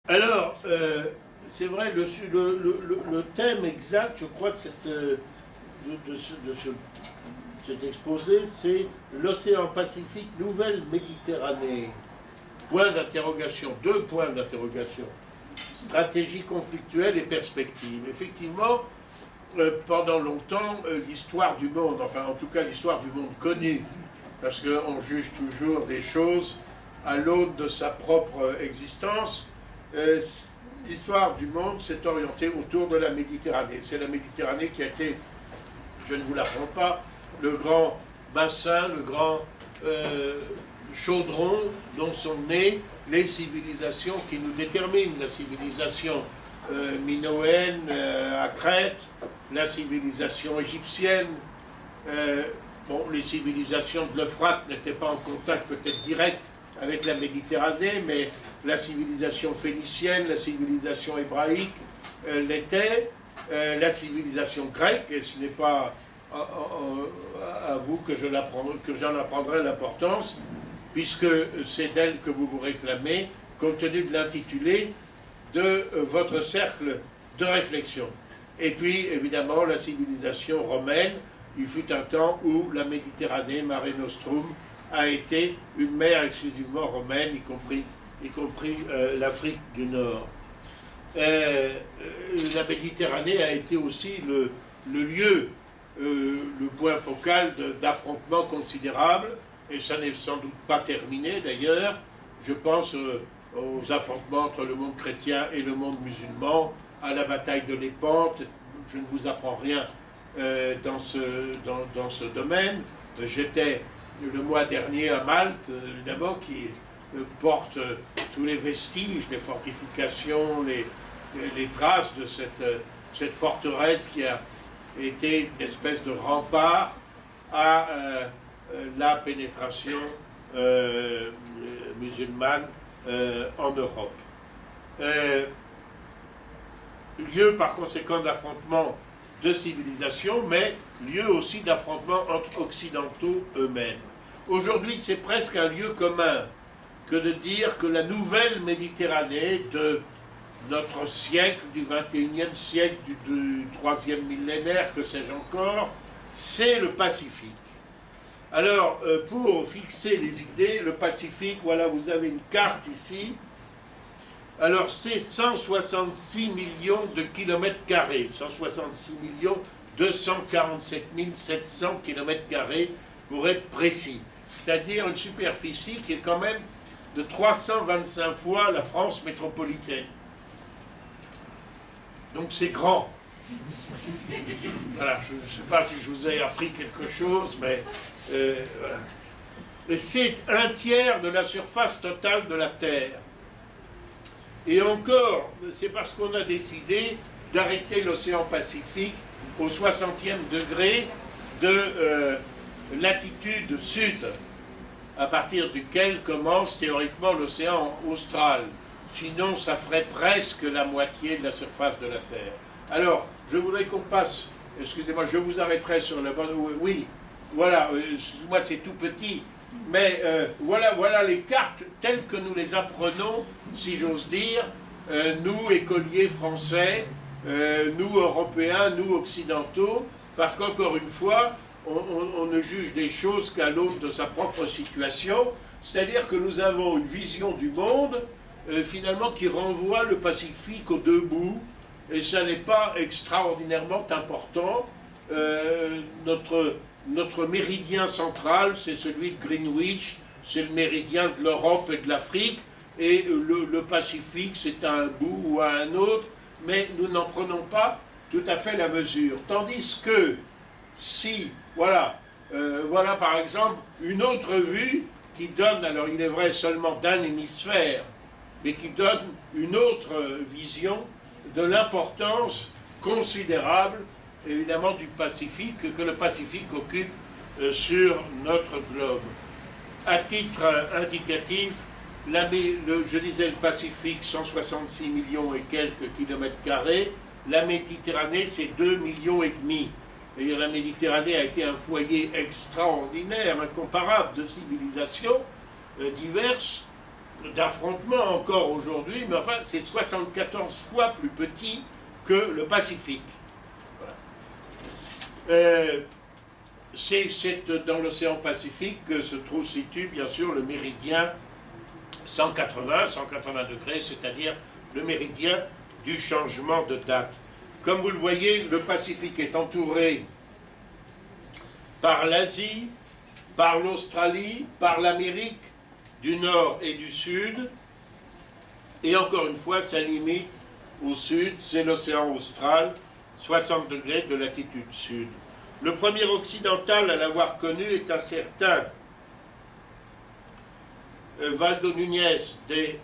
Alors, c'est vrai, le thème exact, je crois, cet exposé, c'est l'océan Pacifique, Nouvelle Méditerranée. Point d'interrogation, deux points d'interrogation. Stratégie conflictuelle et perspective. Effectivement, pendant longtemps, l'histoire du monde, enfin en tout cas l'histoire du monde connu, parce qu'on juge toujours des choses à l'aune de sa propre existence, l'histoire du monde s'est orientée autour de la Méditerranée. C'est la Méditerranée qui a été, je ne vous l'apprends pas, le grand bassin, le grand chaudron dont sont nées les civilisations qui nous déterminent. La civilisation minoenne à Crète, la civilisation égyptienne. Bon, les civilisations de l'Euphrate n'étaient pas en contact peut-être direct avec la Méditerranée, mais la civilisation phénicienne, la civilisation hébraïque l'était, la civilisation grecque, et ce n'est pas à vous que j'en apprendrai l'importance, puisque c'est d'elle que vous vous réclamez, compte tenu de l'intitulé de votre cercle de réflexion. Et puis, évidemment, la civilisation romaine. Il fut un temps où la Méditerranée, Mare Nostrum, a été une mer exclusivement romaine, y compris l'Afrique du Nord. La Méditerranée a été aussi le lieu, le point focal d'affrontements considérables, et ça n'est sans doute pas terminé d'ailleurs. Je pense aux affrontements entre le monde chrétien et le monde musulman, à la bataille de Lépante. Je ne vous apprends rien dans ce domaine. J'étais le mois dernier à Malte, évidemment, qui porte tous les vestiges, les fortifications, les traces de cette forteresse qui a été une espèce de rempart à la pénétration musulmane en Europe. Lieu par conséquent d'affrontement de civilisation, mais lieu aussi d'affrontement entre occidentaux eux-mêmes. Aujourd'hui, c'est presque un lieu commun que de dire que la nouvelle Méditerranée de notre siècle, du XXIe siècle, du troisième millénaire, que sais-je encore, c'est le Pacifique. Alors, pour fixer les idées, le Pacifique, voilà, vous avez une carte ici. Alors, c'est 166 millions de kilomètres carrés, 166 millions 247 700 kilomètres carrés pour être précis. C'est-à-dire une superficie qui est quand même de 325 fois la France métropolitaine. Donc c'est grand. Voilà, je ne sais pas si je vous ai appris quelque chose, mais voilà. Et c'est un tiers de la surface totale de la Terre. Et encore, c'est parce qu'on a décidé d'arrêter l'océan Pacifique au 60e degré de latitude sud, à partir duquel commence théoriquement l'océan austral. Sinon, ça ferait presque la moitié de la surface de la Terre. Alors, je voudrais qu'on passe, excusez-moi, je vous arrêterai sur la bonne... Oui, voilà, moi c'est tout petit. Mais voilà les cartes telles que nous les apprenons, si j'ose dire, nous écoliers français, nous Européens, nous Occidentaux, parce qu'encore une fois, on ne juge des choses qu'à l'aune de sa propre situation, c'est-à-dire que nous avons une vision du monde, finalement, qui renvoie le Pacifique aux deux bouts, et ça n'est pas extraordinairement important. Notre méridien central, c'est celui de Greenwich, c'est le méridien de l'Europe et de l'Afrique, et le Pacifique, c'est à un bout ou à un autre, mais nous n'en prenons pas tout à fait la mesure. Tandis que, si, voilà par exemple une autre vue qui donne, alors il est vrai seulement d'un hémisphère, mais qui donne une autre vision de l'importance considérable évidemment du Pacifique, que le Pacifique occupe sur notre globe. À titre indicatif, je disais le Pacifique, 166 millions et quelques kilomètres carrés, la Méditerranée, c'est 2,5 millions. Et la Méditerranée a été un foyer extraordinaire, incomparable de civilisations diverses, d'affrontement encore aujourd'hui, mais enfin c'est 74 fois plus petit que le Pacifique. Voilà. C'est dans l'océan Pacifique que se situe bien sûr le méridien 180 degrés, c'est-à-dire le méridien du changement de date. Comme vous le voyez, le Pacifique est entouré par l'Asie, par l'Australie, par l'Amérique du Nord et du Sud, et encore une fois, sa limite au sud, c'est l'océan austral, 60 degrés de latitude sud. Le premier occidental à l'avoir connu est un certain Valdo Núñez de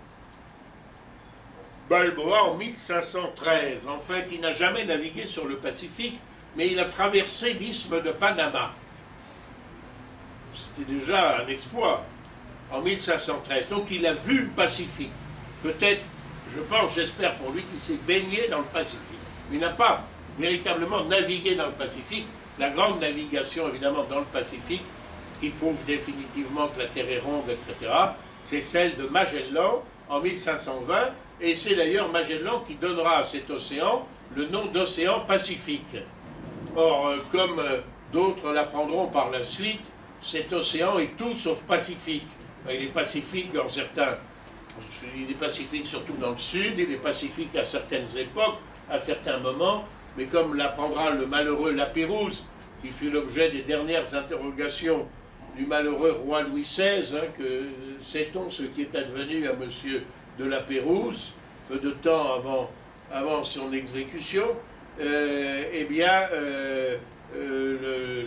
Balboa en 1513. En fait, il n'a jamais navigué sur le Pacifique, mais il a traversé l'isthme de Panama. C'était déjà un exploit en 1513. Donc il a vu le Pacifique. Peut-être, je pense, j'espère pour lui qu'il s'est baigné dans le Pacifique. Il n'a pas véritablement navigué dans le Pacifique. La grande navigation, évidemment, dans le Pacifique, qui prouve définitivement que la Terre est ronde, etc., c'est celle de Magellan en 1520, et c'est d'ailleurs Magellan qui donnera à cet océan le nom d'océan Pacifique. Or, comme d'autres l'apprendront par la suite, cet océan est tout sauf pacifique. Il est pacifique dans certains... Il est pacifique surtout dans le sud, il est pacifique à certaines époques, à certains moments, mais comme l'apprendra le malheureux Lapérouse, qui fut l'objet des dernières interrogations du malheureux roi Louis XVI, que sait-on ce qui est advenu à monsieur de Lapérouse, peu de temps avant son exécution,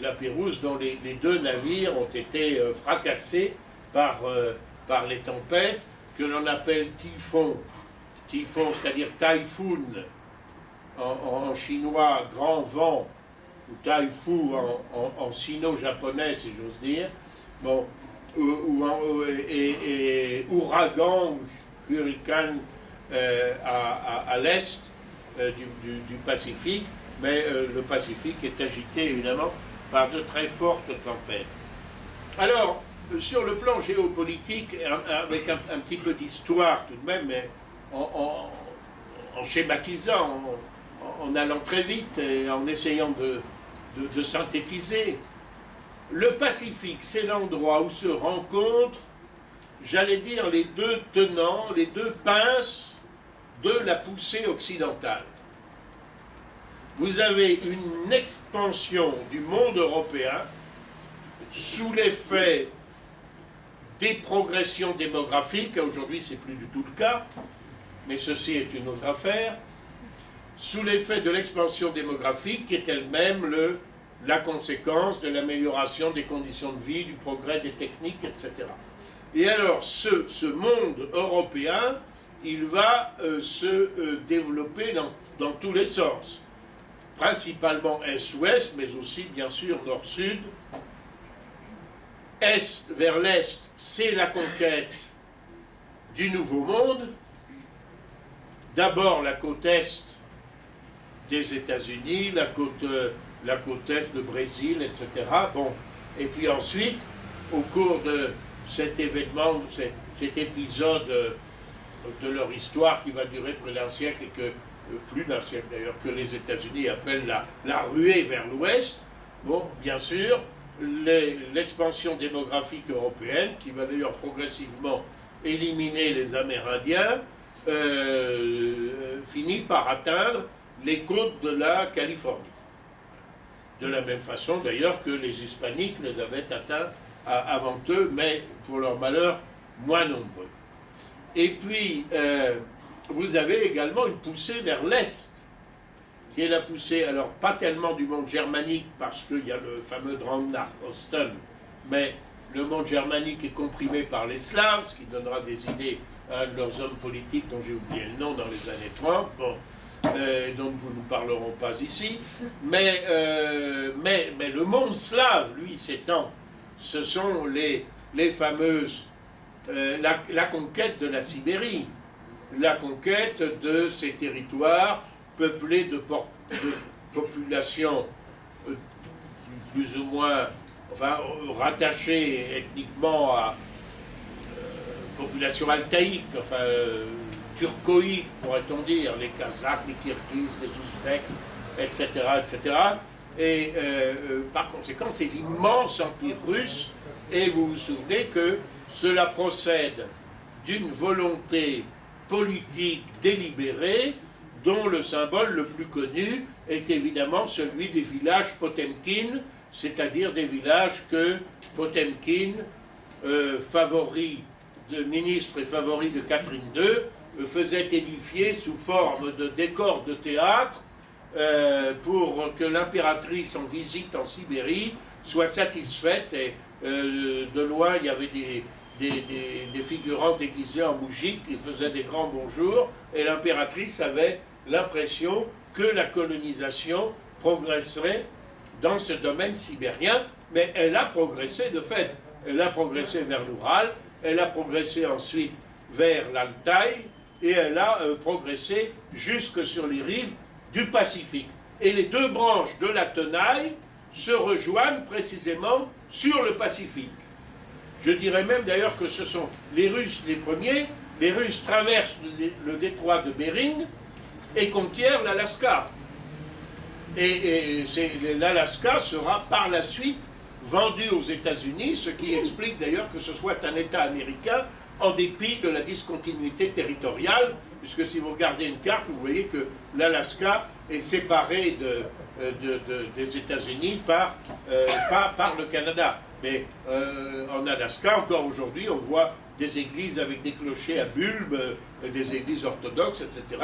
Lapérouse, dont les deux navires ont été fracassés par les tempêtes, que l'on appelle typhon, c'est-à-dire typhoon, en chinois, grand vent, ou taifu en sino-japonais, si j'ose dire, bon, et ouragan, hurricane à l'est du Pacifique, mais le Pacifique est agité évidemment par de très fortes tempêtes. Alors, sur le plan géopolitique, avec un petit peu d'histoire tout de même, mais en schématisant, en allant très vite et en essayant de synthétiser, le Pacifique, c'est l'endroit où se rencontrent, j'allais dire, les deux tenants, les deux pinces de la poussée occidentale. Vous avez une expansion du monde européen sous l'effet des progressions démographiques, aujourd'hui c'est plus du tout le cas, mais ceci est une autre affaire, sous l'effet de l'expansion démographique qui est elle-même la conséquence de l'amélioration des conditions de vie, du progrès des techniques, etc. Et alors ce monde européen, il va se développer dans tous les sens, principalement est-ouest, mais aussi bien sûr nord-sud. Est vers l'est, c'est la conquête du Nouveau Monde. D'abord la côte est des États-Unis, la côte est de Brésil, etc. Bon. Et puis ensuite, au cours de cet événement, cet épisode de leur histoire qui va durer près d'un siècle, et que plus d'un siècle d'ailleurs, que les États-Unis appellent la ruée vers l'ouest, bon, bien sûr, l'expansion démographique européenne, qui va d'ailleurs progressivement éliminer les Amérindiens, finit par atteindre les côtes de la Californie. De la même façon d'ailleurs que les Hispaniques les avaient atteints avant eux, mais pour leur malheur, moins nombreux. Et puis, vous avez également une poussée vers l'Est, qui est la poussée, alors pas tellement du monde germanique, parce qu'il y a le fameux Drang-nach-Osten, mais le monde germanique est comprimé par les Slaves, ce qui donnera des idées à un de leurs hommes politiques dont j'ai oublié le nom dans les années 30, bon, dont nous ne parlerons pas ici, mais le monde slave, lui, s'étend. Ce sont les fameuses... la conquête de la Sibérie, la conquête de ces territoires peuplés de populations plus ou moins, enfin, rattachées ethniquement à populations altaïques, enfin turcoïques, pourrait-on dire, les Kazakhs, les Kirghizes, les Ouzbeks, etc., etc. Et par conséquent, c'est l'immense empire russe, et vous vous souvenez que cela procède d'une volonté politique délibérée, dont le symbole le plus connu est évidemment celui des villages Potemkin, c'est-à-dire des villages que Potemkin, ministre et favori de Catherine II, faisait édifier sous forme de décors de théâtre pour que l'impératrice en visite en Sibérie soit satisfaite. Et de loin, il y avait des figurants déguisés en moujik qui faisaient des grands bonjours, et l'impératrice avait l'impression que la colonisation progresserait dans ce domaine sibérien, mais elle a progressé de fait. Elle a progressé vers l'Oural, elle a progressé ensuite vers l'Altaï, et elle a progressé jusque sur les rives du Pacifique. Et les deux branches de la tenaille se rejoignent précisément sur le Pacifique. Je dirais même d'ailleurs que ce sont les Russes les premiers. Les Russes traversent le détroit de Bering et conquièrent l'Alaska. Et l'Alaska sera par la suite vendu aux États-Unis, ce qui explique d'ailleurs que ce soit un État américain en dépit de la discontinuité territoriale, puisque si vous regardez une carte, vous voyez que l'Alaska est séparé des États-Unis par le Canada. Mais en Alaska, encore aujourd'hui, on voit des églises avec des clochers à bulbes, des églises orthodoxes, etc.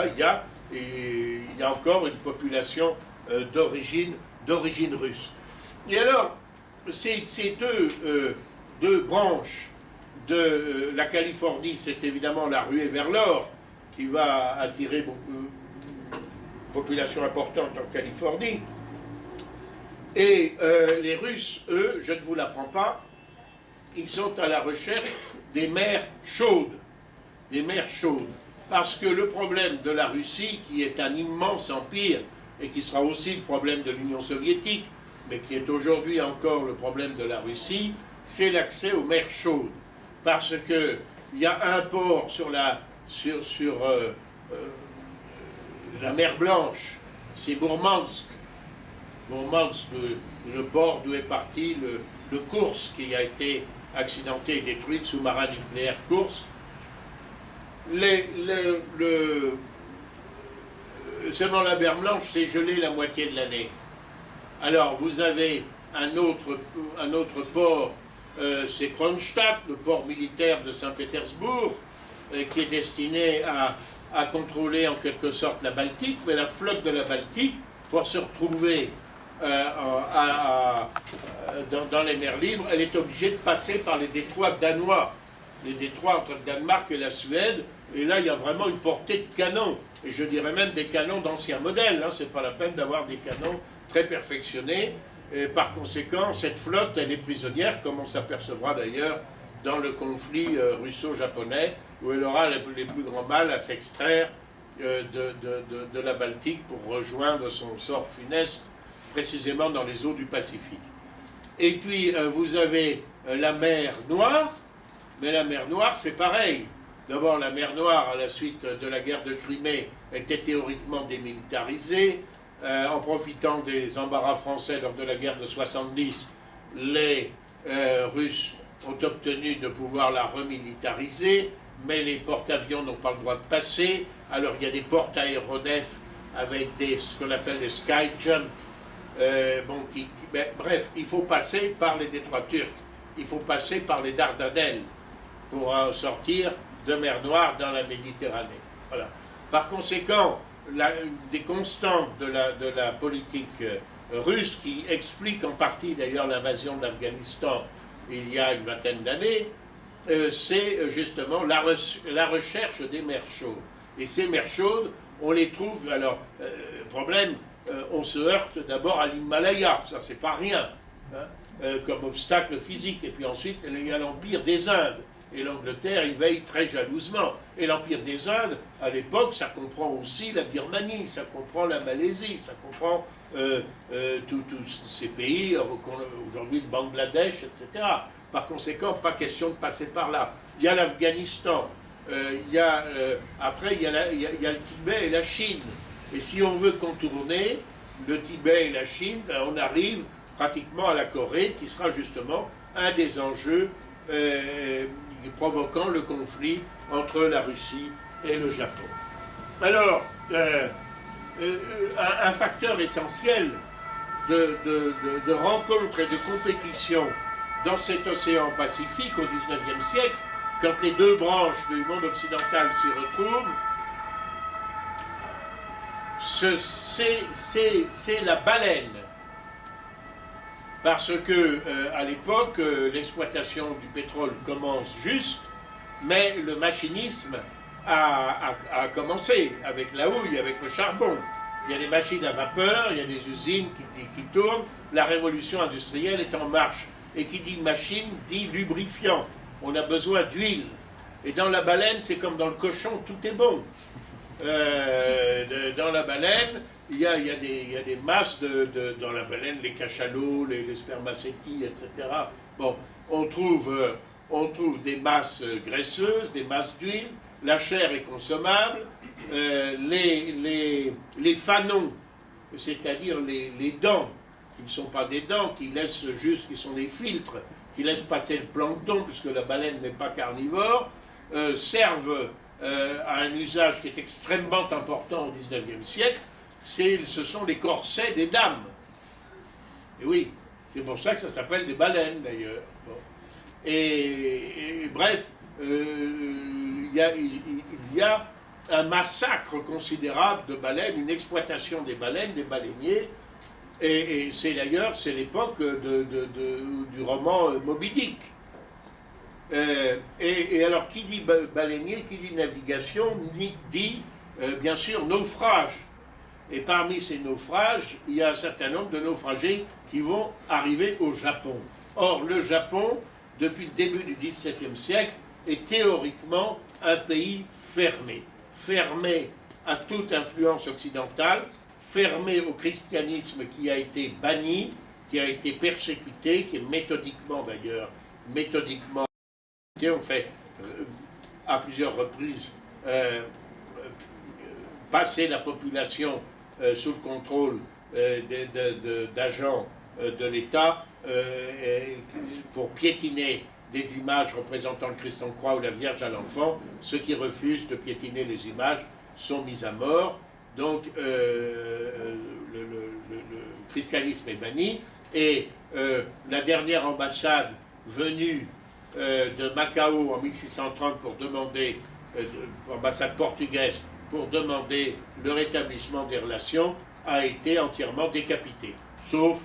Il y a encore une population d'origine russe. Et alors, ces deux branches de la Californie, c'est évidemment la ruée vers l'or qui va attirer une population importante en Californie. Et les Russes, eux, je ne vous l'apprends pas, ils sont à la recherche des mers chaudes. Des mers chaudes. Parce que le problème de la Russie, qui est un immense empire, et qui sera aussi le problème de l'Union soviétique, mais qui est aujourd'hui encore le problème de la Russie, c'est l'accès aux mers chaudes. Parce qu'il y a un port sur la mer Blanche, c'est Mourmansk. Mourmansk, le port d'où est parti le Kursk, qui a été accidenté et détruit, le sous-marin nucléaire Kursk. Seulement la mer Blanche, c'est gelé la moitié de l'année. Alors vous avez un autre port, c'est Kronstadt, le port militaire de Saint-Pétersbourg, qui est destiné à contrôler en quelque sorte la Baltique, mais la flotte de la Baltique, pour se retrouver dans les mers libres, elle est obligée de passer par les détroits danois, les détroits entre le Danemark et la Suède, et là il y a vraiment une portée de canons, et je dirais même des canons d'ancien modèle, hein, c'est pas la peine d'avoir des canons très perfectionnés, et par conséquent cette flotte elle est prisonnière, comme on s'apercevra d'ailleurs dans le conflit russo-japonais, où elle aura les plus grands mal à s'extraire de la Baltique pour rejoindre son sort funeste, précisément dans les eaux du Pacifique. Et puis vous avez la mer Noire, mais la mer Noire c'est pareil. D'abord la mer Noire, à la suite de la guerre de Crimée, était théoriquement démilitarisée. En profitant des embarras français lors de la guerre de 70, les Russes ont obtenu de pouvoir la remilitariser, mais les porte-avions n'ont pas le droit de passer. Alors il y a des porte-aéronefs avec ce qu'on appelle des sky jump. Bref, il faut passer par les détroits turcs, il faut passer par les Dardanelles pour sortir de mer Noire dans la Méditerranée. Voilà. Par conséquent, des constantes de la politique russe, qui explique en partie d'ailleurs l'invasion de l'Afghanistan il y a une vingtaine d'années, c'est justement la recherche des mers chaudes. Et ces mers chaudes, on les trouve, alors, problème, on se heurte d'abord à l'Himalaya, ça c'est pas rien, hein, comme obstacle physique, et puis ensuite il y a l'Empire des Indes, et l'Angleterre y veille très jalousement. Et l'Empire des Indes, à l'époque, ça comprend aussi la Birmanie, ça comprend la Malaisie, ça comprend tous ces pays, aujourd'hui le Bangladesh, etc. Par conséquent, pas question de passer par là. il y a l'Afghanistan, après il y a le Tibet et la Chine. Et si on veut contourner le Tibet et la Chine, ben, on arrive pratiquement à la Corée, qui sera justement un des enjeux provoquant le conflit entre la Russie et le Japon. Alors, un facteur essentiel de rencontre et de compétition dans cet océan Pacifique au XIXe siècle, quand les deux branches du monde occidental s'y retrouvent, c'est la baleine. Parce que, à l'époque, l'exploitation du pétrole commence juste, mais le machinisme a commencé avec la houille, avec le charbon. Il y a des machines à vapeur, il y a des usines qui tournent, la révolution industrielle est en marche. Et qui dit machine dit lubrifiant. On a besoin d'huile. Et dans la baleine, c'est comme dans le cochon, tout est bon. Dans la baleine, il y a des masses dans la baleine, les cachalots, les spermacéties, etc. Bon, on trouve des masses graisseuses, des masses d'huile, la chair est consommable, les fanons, c'est-à-dire les dents, qui ne sont pas des dents, qui sont des filtres, qui laissent passer le plancton, puisque la baleine n'est pas carnivore, servent à un usage qui est extrêmement important au XIXe siècle, ce sont les corsets des dames. Et oui, c'est pour ça que ça s'appelle des baleines d'ailleurs. Bon. Et bref, il y a un massacre considérable de baleines, une exploitation des baleines, des baleiniers, et c'est d'ailleurs, c'est l'époque du roman Moby Dick. Et alors, qui dit baleinier, qui dit navigation, dit bien sûr naufrage. Et parmi ces naufrages, il y a un certain nombre de naufragés qui vont arriver au Japon. Or, le Japon, depuis le début du XVIIe siècle, est théoriquement un pays fermé. Fermé à toute influence occidentale, fermé au christianisme qui a été banni, qui a été persécuté, qui est méthodiquement d'ailleurs, on fait à plusieurs reprises passer la population sous le contrôle d'agents de l'État pour piétiner des images représentant le Christ en croix ou la Vierge à l'enfant. Ceux qui refusent de piétiner les images sont mis à mort. Donc le christianisme est banni et la dernière ambassade venue de Macao en 1630 pour demander, ambassade portugaise, pour demander le rétablissement des relations, a été entièrement décapitée. Sauf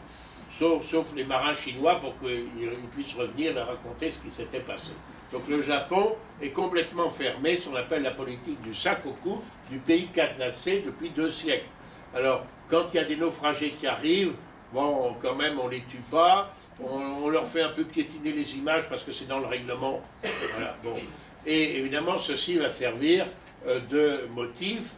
les marins chinois pour qu'ils puissent revenir et raconter ce qui s'était passé. Donc le Japon est complètement fermé, ce qu'on appelle la politique du sakoku, du pays cadenassé depuis 2 siècles. Alors, quand il y a des naufragés qui arrivent, bon, quand même, on ne les tue pas, on leur fait un peu piétiner les images parce que c'est dans le règlement. Voilà, bon. Et évidemment, ceci va servir de motif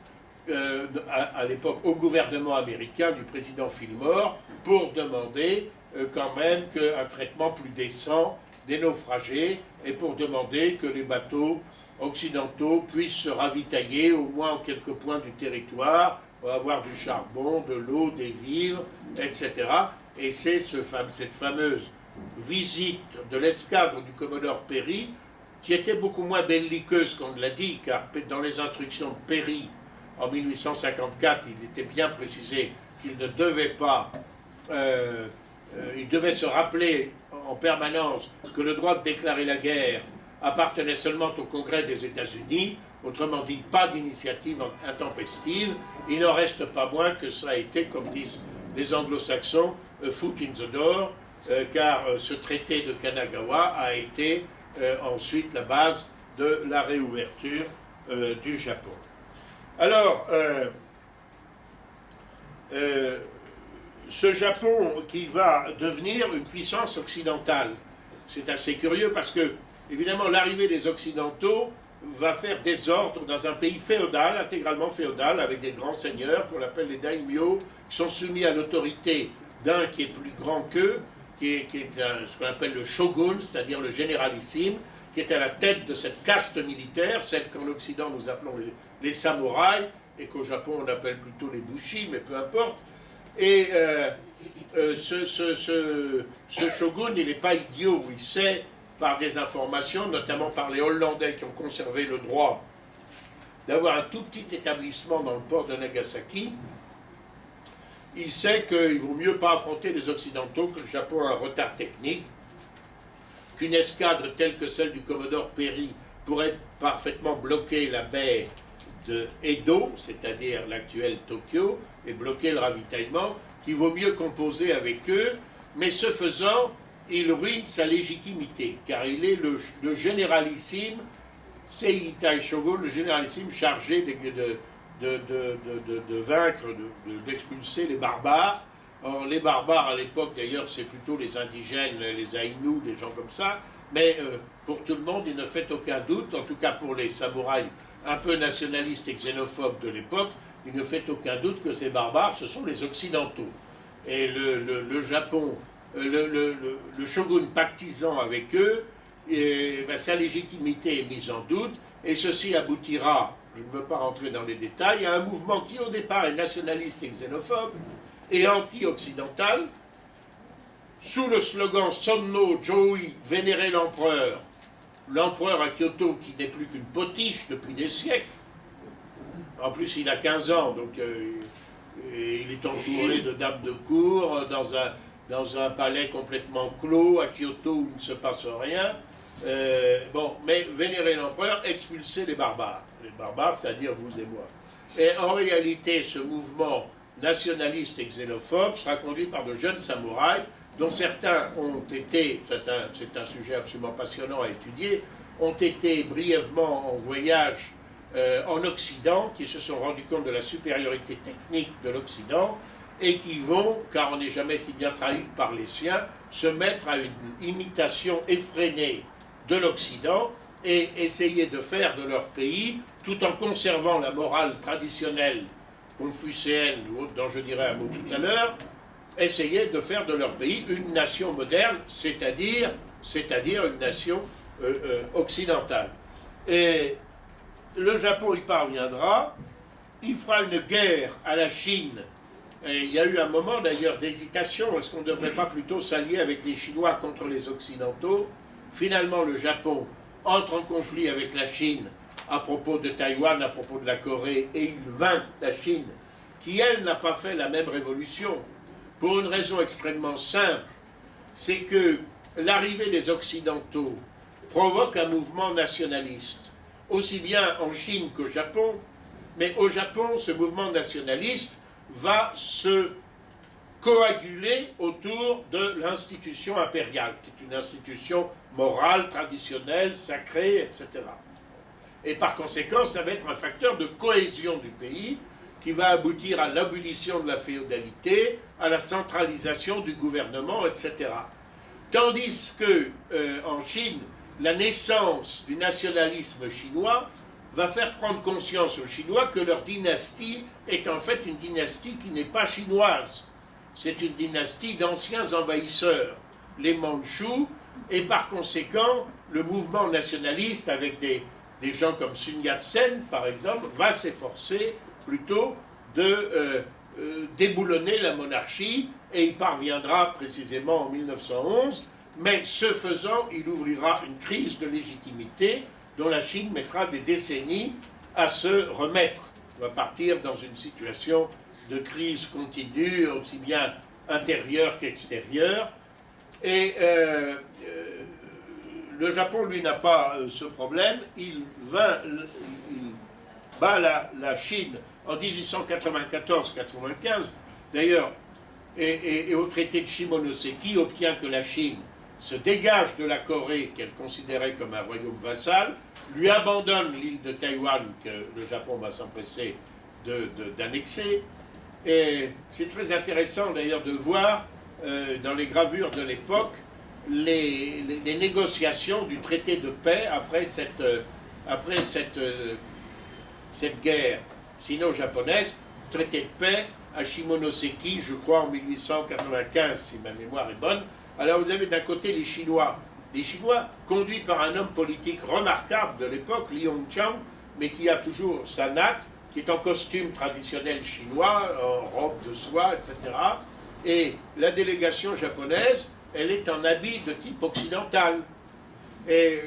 à l'époque au gouvernement américain du président Fillmore pour demander quand même qu'un traitement plus décent des naufragés et pour demander que les bateaux occidentaux puissent se ravitailler au moins en quelques points du territoire, avoir du charbon, de l'eau, des vivres, etc. Et c'est cette fameuse visite de l'escadre du commodore Perry qui était beaucoup moins belliqueuse qu'on l'a dit, car dans les instructions de Perry en 1854, il était bien précisé qu'il ne devait pas, il devait se rappeler en permanence que le droit de déclarer la guerre appartenait seulement au Congrès des États-Unis, autrement dit, pas d'initiative intempestive. Il n'en reste pas moins que ça a été, comme disent les anglo-saxons, a foot in the door, car ce traité de Kanagawa a été ensuite la base de la réouverture du Japon. Alors, ce Japon qui va devenir une puissance occidentale, c'est assez curieux parce que, évidemment, l'arrivée des Occidentaux va faire désordre dans un pays féodal, intégralement féodal, avec des grands seigneurs qu'on appelle les daimyo, qui sont soumis à l'autorité d'un qui est plus grand qu'eux, qui est ce qu'on appelle le shogun, c'est-à-dire le généralissime, qui est à la tête de cette caste militaire, celle qu'en Occident nous appelons les samouraïs, et qu'au Japon on appelle plutôt les bushi, mais peu importe. Et ce shogun, il n'est pas idiot, il sait par des informations, notamment par les Hollandais qui ont conservé le droit d'avoir un tout petit établissement dans le port de Nagasaki, il sait qu'il vaut mieux pas affronter les Occidentaux, que le Japon a un retard technique, qu'une escadre telle que celle du Commodore Perry pourrait parfaitement bloquer la baie de Edo, c'est-à-dire l'actuel Tokyo, et bloquer le ravitaillement, qu'il vaut mieux composer avec eux, mais ce faisant, il ruine sa légitimité, car il est le généralissime, Seitai Shogun, le généralissime chargé de vaincre, d'expulser les barbares. Or, les barbares, à l'époque, d'ailleurs, c'est plutôt les indigènes, les Aïnous, des gens comme ça, mais pour tout le monde, il ne fait aucun doute, en tout cas pour les samouraïs un peu nationalistes et xénophobes de l'époque, il ne fait aucun doute que ces barbares, ce sont les Occidentaux. Et le Japon, le shogun pactisant avec eux, sa légitimité est mise en doute, et ceci aboutira, je ne veux pas rentrer dans les détails, à un mouvement qui au départ est nationaliste et xénophobe, et anti-occidental, sous le slogan Sonno Joi, vénérer l'empereur à Kyoto qui n'est plus qu'une potiche depuis des siècles. En plus, il a 15 ans, donc il est entouré de dames de cour dans un palais complètement clos à Kyoto où il ne se passe rien. Mais vénérer l'empereur, expulser les barbares. Les barbares, c'est-à-dire vous et moi. Et en réalité, ce mouvement nationaliste et xénophobe sera conduit par de jeunes samouraïs dont certains ont été, c'est un sujet absolument passionnant à étudier, ont été brièvement en voyage en Occident, qui se sont rendus compte de la supériorité technique de l'Occident, et qui vont, car on n'est jamais si bien trahi par les siens, se mettre à une imitation effrénée de l'Occident et essayer de faire de leur pays, tout en conservant la morale traditionnelle confucéenne, ou autre dont je dirais un mot tout à l'heure, essayer de faire de leur pays une nation moderne, c'est-à-dire une nation occidentale. Et le Japon y parviendra, il fera une guerre à la Chine. Et il y a eu un moment d'ailleurs d'hésitation, est-ce qu'on ne devrait pas plutôt s'allier avec les Chinois contre les Occidentaux? Finalement, le Japon entre en conflit avec la Chine à propos de Taïwan, à propos de la Corée, et il vainc la Chine, qui elle n'a pas fait la même révolution, pour une raison extrêmement simple, c'est que l'arrivée des Occidentaux provoque un mouvement nationaliste, aussi bien en Chine qu'au Japon, mais au Japon, ce mouvement nationaliste va se coaguler autour de l'institution impériale, qui est une institution morale, traditionnelle, sacrée, etc. Et par conséquent, ça va être un facteur de cohésion du pays qui va aboutir à l'abolition de la féodalité, à la centralisation du gouvernement, etc. Tandis que, en Chine, la naissance du nationalisme chinois va faire prendre conscience aux Chinois que leur dynastie est en fait une dynastie qui n'est pas chinoise. C'est une dynastie d'anciens envahisseurs, les Mandchous, et par conséquent, le mouvement nationaliste, avec des gens comme Sun Yat-sen, par exemple, va s'efforcer plutôt de déboulonner la monarchie, et il parviendra précisément en 1911, mais ce faisant, il ouvrira une crise de légitimité dont la Chine mettra des décennies à se remettre. On va partir dans une situation de crise continue, aussi bien intérieure qu'extérieure, et le Japon, lui, n'a pas ce problème. Il bat la Chine en 1894-95, d'ailleurs, et au traité de Shimonoseki, obtient que la Chine se dégage de la Corée, qu'elle considérait comme un royaume vassal, lui abandonne l'île de Taïwan, que le Japon va s'empresser d'annexer. Et c'est très intéressant d'ailleurs de voir dans les gravures de l'époque les négociations du traité de paix après cette guerre sino-japonaise, traité de paix à Shimonoseki, je crois en 1895, si ma mémoire est bonne. Alors vous avez d'un côté les Chinois les Chinois, conduit par un homme politique remarquable de l'époque, Li Hongchang, mais qui a toujours sa natte, qui est en costume traditionnel chinois, en robe de soie, etc. Et la délégation japonaise, elle est en habit de type occidental. Et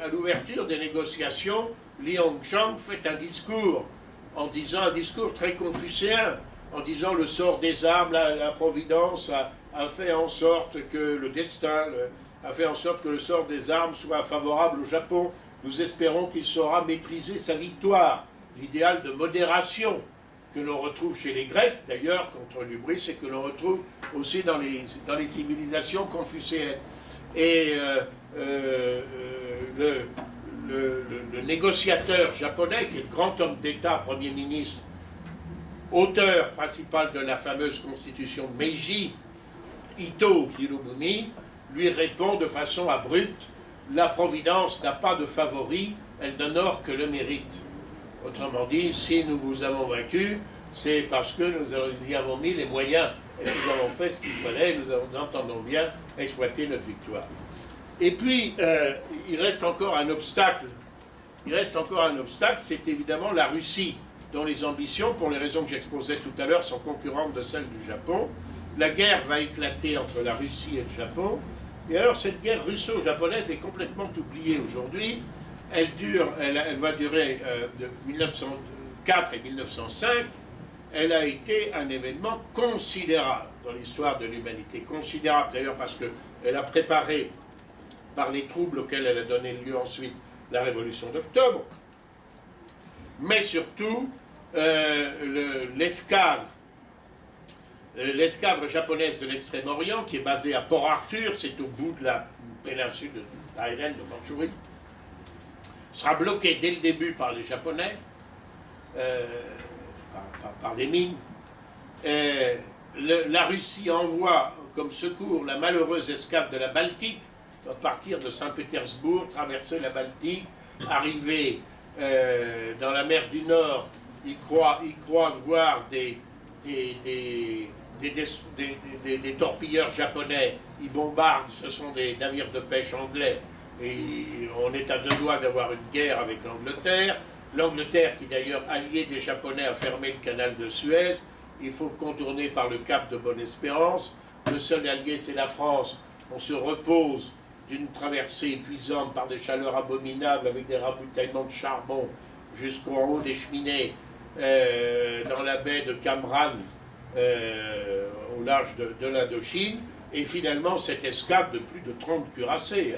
à l'ouverture des négociations, Li Hongchang fait un discours, en disant un discours très confucéen, en disant le sort des armes, la providence a fait en sorte que le destin a fait en sorte que le sort des armes soit favorable au Japon. Nous espérons qu'il saura maîtriser sa victoire. L'idéal de modération que l'on retrouve chez les Grecs, d'ailleurs, contre l'hubris, et que l'on retrouve aussi dans les civilisations confucéennes. Et le négociateur japonais, qui est le grand homme d'État, Premier ministre, auteur principal de la fameuse constitution de Meiji, Ito Hirobumi, lui répond de façon abrupte: la Providence n'a pas de favori, elle n'honore que le mérite. Autrement dit, si nous vous avons vaincu, c'est parce que nous y avons mis les moyens, et nous avons fait ce qu'il fallait, nous entendons bien exploiter notre victoire. Et puis, il reste encore un obstacle. C'est évidemment la Russie, dont les ambitions, pour les raisons que j'exposais tout à l'heure, sont concurrentes de celles du Japon. La guerre va éclater entre la Russie et le Japon. Et alors, cette guerre russo-japonaise est complètement oubliée aujourd'hui. Elle va durer de 1904 et 1905. Elle a été un événement considérable dans l'histoire de l'humanité. Considérable d'ailleurs parce qu'elle a préparé, par les troubles auxquels elle a donné lieu ensuite, la révolution d'octobre. Mais surtout, l'escadre japonaise de l'Extrême-Orient, qui est basée à Port-Arthur, c'est au bout de la péninsule de Thaïlande, de Mandchourie, sera bloquée dès le début par les Japonais, par des mines. La Russie envoie comme secours la malheureuse escadre de la Baltique, à partir de Saint-Pétersbourg, traverser la Baltique, arriver dans la mer du Nord. Ils croient voir des torpilleurs japonais. Ils bombardent, ce sont des navires de pêche anglais. Et on est à deux doigts d'avoir une guerre avec l'Angleterre. L'Angleterre, qui d'ailleurs, alliée des Japonais, a fermé le canal de Suez. Il faut contourner par le cap de Bonne-Espérance. Le seul allié, c'est la France. On se repose d'une traversée épuisante par des chaleurs abominables, avec des ravitaillements de charbon jusqu'en haut des cheminées, dans la baie de Cam Ranh, au large de l'Indochine. Et finalement, cette escadre de plus de 30 cuirassés,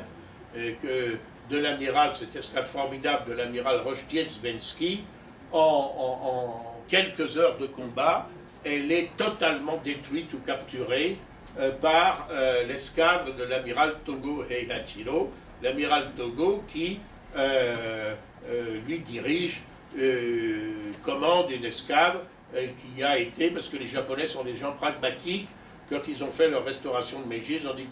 de l'amiral, cette escadre formidable de l'amiral Rozhdestvensky, en quelques heures de combat, elle est totalement détruite ou capturée par l'escadre de l'amiral Togo Heihachiro, l'amiral Togo qui lui dirige, commande une escadre qui a été, parce que les Japonais sont des gens pragmatiques, quand ils ont fait leur restauration de Meiji, ils ont dit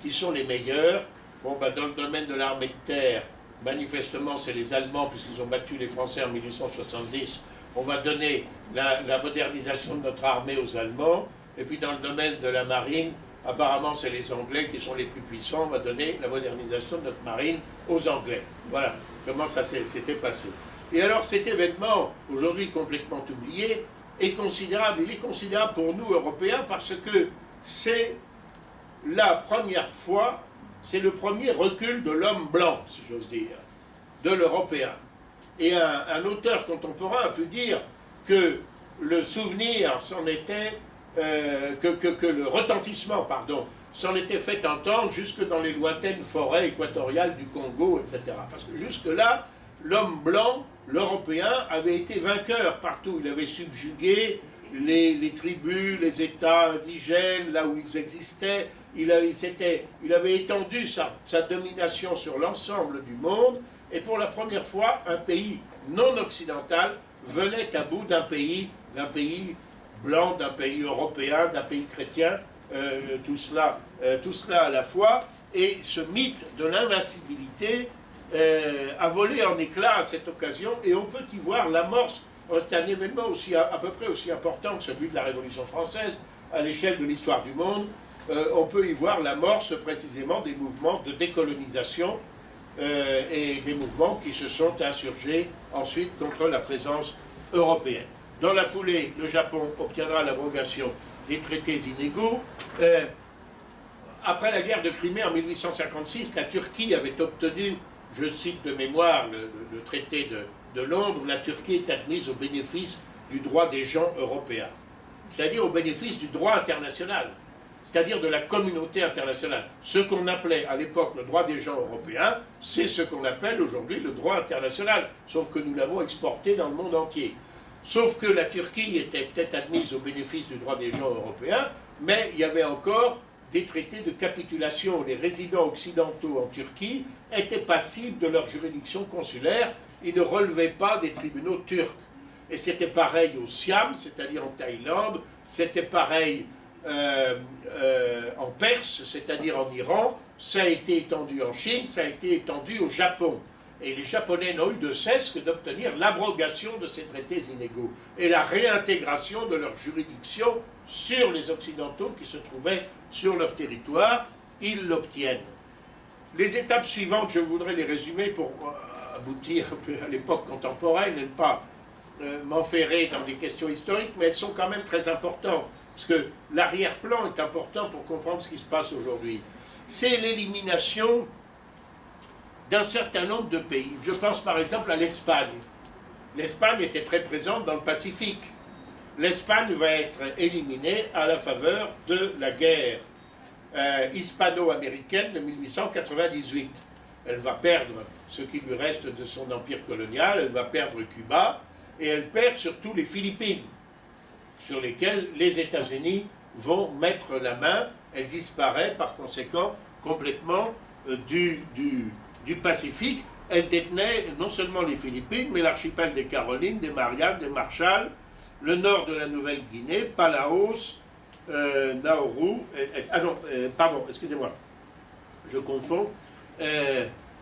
qu'ils sont les meilleurs. Bon, ben, dans le domaine de l'armée de terre, manifestement, c'est les Allemands, puisqu'ils ont battu les Français en 1870. On va donner la modernisation de notre armée aux Allemands. Et puis, dans le domaine de la marine, apparemment, c'est les Anglais qui sont les plus puissants. On va donner la modernisation de notre marine aux Anglais. Voilà comment ça s'était passé. Et alors, cet événement, aujourd'hui complètement oublié, est considérable. Il est considérable pour nous, Européens, parce que c'est la première fois. C'est le premier recul de l'homme blanc, si j'ose dire, de l'Européen. Et un auteur contemporain a pu dire que le souvenir s'en était, que le retentissement, pardon, s'en était fait entendre jusque dans les lointaines forêts équatoriales du Congo, etc. Parce que jusque-là, l'homme blanc, l'Européen, avait été vainqueur partout. Il avait subjugué les tribus, les États indigènes, là où ils existaient. Il avait étendu sa domination sur l'ensemble du monde, et pour la première fois, un pays non occidental venait à bout d'un pays blanc, d'un pays européen, d'un pays chrétien, tout cela à la fois, et ce mythe de l'invincibilité a volé en éclats à cette occasion, et on peut y voir l'amorce. C'est un événement à peu près aussi important que celui de la Révolution française à l'échelle de l'histoire du monde. on peut y voir l'amorce précisément des mouvements de décolonisation et des mouvements qui se sont insurgés ensuite contre la présence européenne. Dans la foulée, le Japon obtiendra l'abrogation des traités inégaux. Après la guerre de Crimée en 1856, la Turquie avait obtenu, je cite de mémoire le traité de Londres, où la Turquie est admise au bénéfice du droit des gens européens, c'est-à-dire au bénéfice du droit international, c'est-à-dire de la communauté internationale. Ce qu'on appelait à l'époque le droit des gens européens, c'est ce qu'on appelle aujourd'hui le droit international, sauf que nous l'avons exporté dans le monde entier. Sauf que la Turquie était peut-être admise au bénéfice du droit des gens européens, mais il y avait encore des traités de capitulation. Les résidents occidentaux en Turquie étaient passibles de leur juridiction consulaire, ils ne relevaient pas des tribunaux turcs. Et c'était pareil au Siam, c'est-à-dire en Thaïlande, c'était pareil en Perse, c'est-à-dire en Iran, ça a été étendu en Chine, ça a été étendu au Japon. Et les Japonais n'ont eu de cesse que d'obtenir l'abrogation de ces traités inégaux et la réintégration de leur juridiction sur les Occidentaux qui se trouvaient sur leur territoire. Ils l'obtiennent. Les étapes suivantes, je voudrais les résumer pour aboutir un peu à l'époque contemporaine et ne pas m'enferrer dans des questions historiques, mais elles sont quand même très importantes, parce que l'arrière-plan est important pour comprendre ce qui se passe aujourd'hui. C'est l'élimination d'un certain nombre de pays. Je pense par exemple à l'Espagne. L'Espagne était très présente dans le Pacifique. L'Espagne va être éliminée à la faveur de la guerre hispano-américaine de 1898. Elle va perdre ce qui lui reste de son empire colonial, elle va perdre Cuba, et elle perd surtout les Philippines, sur lesquelles les États-Unis vont mettre la main. Elle disparaît par conséquent complètement du Pacifique. Elle détenait non seulement les Philippines, mais l'archipel des Carolines, des Mariannes, des Marshall, le nord de la Nouvelle-Guinée, Palaos, Nauru, pardon, excusez-moi, je confonds.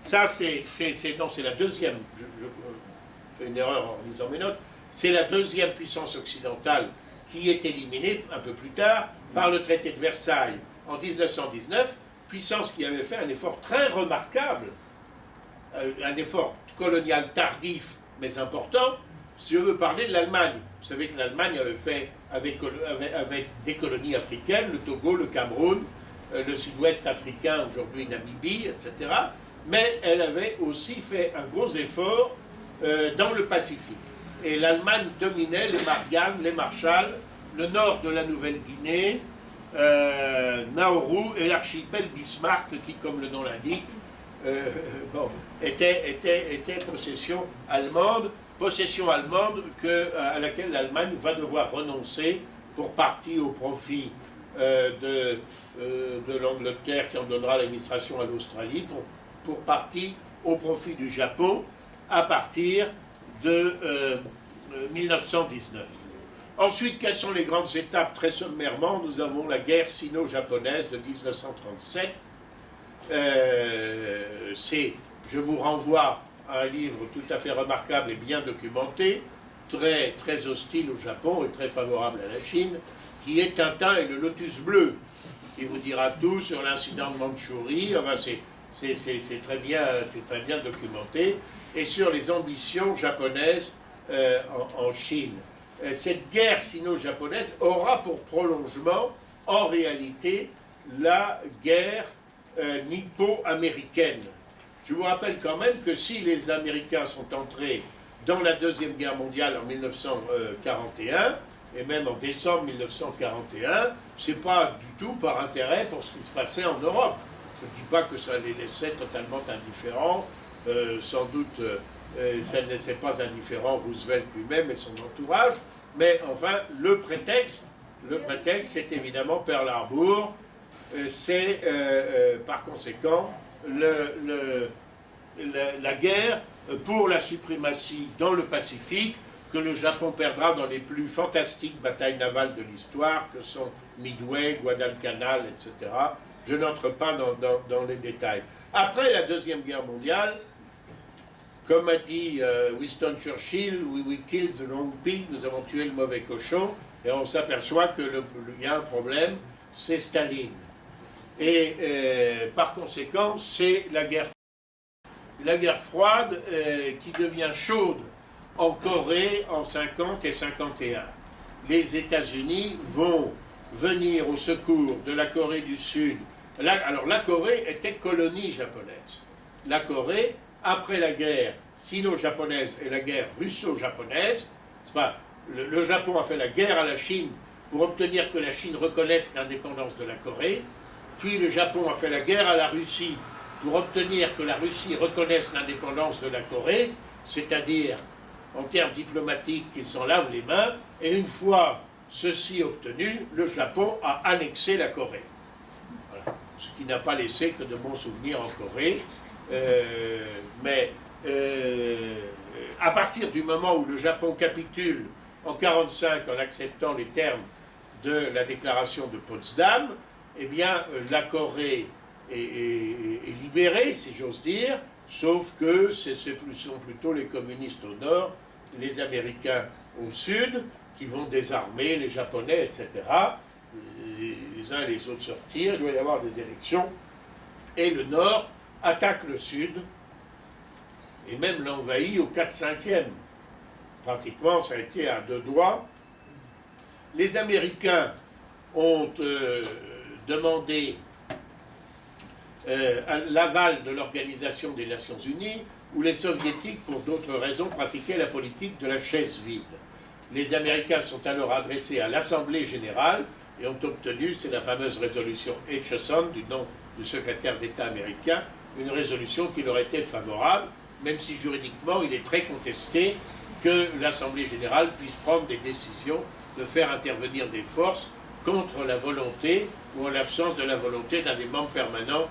Ça, c'est la deuxième, je fais une erreur en lisant mes notes, c'est la deuxième puissance occidentale qui est éliminée un peu plus tard par le traité de Versailles en 1919, puissance qui avait fait un effort très remarquable, un effort colonial tardif mais important. Si je veux parler de l'Allemagne, vous savez que l'Allemagne avait fait avec des colonies africaines, le Togo, le Cameroun, le sud-ouest africain, aujourd'hui Namibie, etc. Mais elle avait aussi fait un gros effort dans le Pacifique. Et l'Allemagne dominait les Mariannes, les Marshall, le nord de la Nouvelle-Guinée, Nauru et l'archipel Bismarck qui, comme le nom l'indique, était possession allemande à laquelle l'Allemagne va devoir renoncer pour partie au profit de l'Angleterre qui en donnera l'administration à l'Australie, pour partie au profit du Japon à partir de 1919. Ensuite, quelles sont les grandes étapes? Très sommairement, nous avons la guerre sino-japonaise de 1937. Je vous renvoie à un livre tout à fait remarquable et bien documenté, très hostile au Japon et très favorable à la Chine, qui est Tintin et le Lotus bleu. Il vous dira tout sur l'incident de Mandchourie. Enfin, c'est très bien documenté, et sur les ambitions japonaises en Chine. Cette guerre sino-japonaise aura pour prolongement, en réalité, la guerre nippo-américaine. Je vous rappelle quand même que si les Américains sont entrés dans la Deuxième Guerre mondiale en 1941, et même en décembre 1941, c'est pas du tout par intérêt pour ce qui se passait en Europe. Je ne dis pas que ça les laissait totalement indifférents, sans doute ça ne laissait pas indifférent Roosevelt lui-même et son entourage, mais enfin, le prétexte, c'est évidemment Pearl Harbor, c'est par conséquent la guerre pour la suprématie dans le Pacifique, que le Japon perdra dans les plus fantastiques batailles navales de l'histoire, que sont Midway, Guadalcanal, etc. Je n'entre pas dans les détails. Après la Deuxième Guerre mondiale, comme a dit Winston Churchill, we killed the wrong pig, nous avons tué le mauvais cochon, et on s'aperçoit qu'il y a un problème, c'est Staline. Et par conséquent, c'est la guerre froide qui devient chaude en Corée en 50 et 51. Les États-Unis vont venir au secours de la Corée du Sud. Alors la Corée était colonie japonaise. La Corée, après la guerre sino-japonaise et la guerre russo-japonaise, le Japon a fait la guerre à la Chine pour obtenir que la Chine reconnaisse l'indépendance de la Corée, puis le Japon a fait la guerre à la Russie pour obtenir que la Russie reconnaisse l'indépendance de la Corée, c'est-à-dire en termes diplomatiques qu'ils s'en lavent les mains, et une fois ceci obtenu, le Japon a annexé la Corée. Voilà. Ce qui n'a pas laissé que de bons souvenirs en Corée, à partir du moment où le Japon capitule en 1945 en acceptant les termes de la déclaration de Potsdam, eh bien la Corée est libérée, si j'ose dire, sauf que ce sont plutôt les communistes au nord, les Américains au sud, qui vont désarmer les Japonais, etc. Les uns et les autres sortir, il doit y avoir des élections, et le nord attaque le sud, et même l'envahit au 4/5e. Pratiquement, ça a été à deux doigts. Les Américains ont demandé l'aval de l'Organisation des Nations Unies, où les Soviétiques, pour d'autres raisons, pratiquaient la politique de la chaise vide. Les Américains sont alors adressés à l'Assemblée générale et ont obtenu, c'est la fameuse résolution Acheson, du nom du secrétaire d'État américain, une résolution qui leur était favorable, même si juridiquement il est très contesté que l'Assemblée générale puisse prendre des décisions de faire intervenir des forces contre la volonté ou en l'absence de la volonté d'un des membres permanents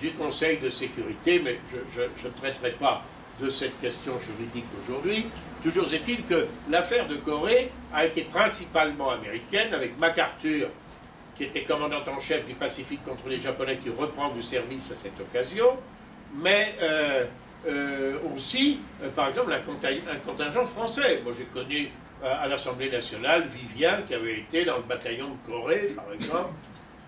du Conseil de sécurité, mais je ne traiterai pas de cette question juridique aujourd'hui. Toujours est-il que l'affaire de Corée a été principalement américaine, avec MacArthur, qui était commandant en chef du Pacifique contre les Japonais, qui reprend du service à cette occasion, mais aussi, par exemple, un contingent français. Moi, j'ai connu à l'Assemblée nationale Vivien, qui avait été dans le bataillon de Corée, par exemple,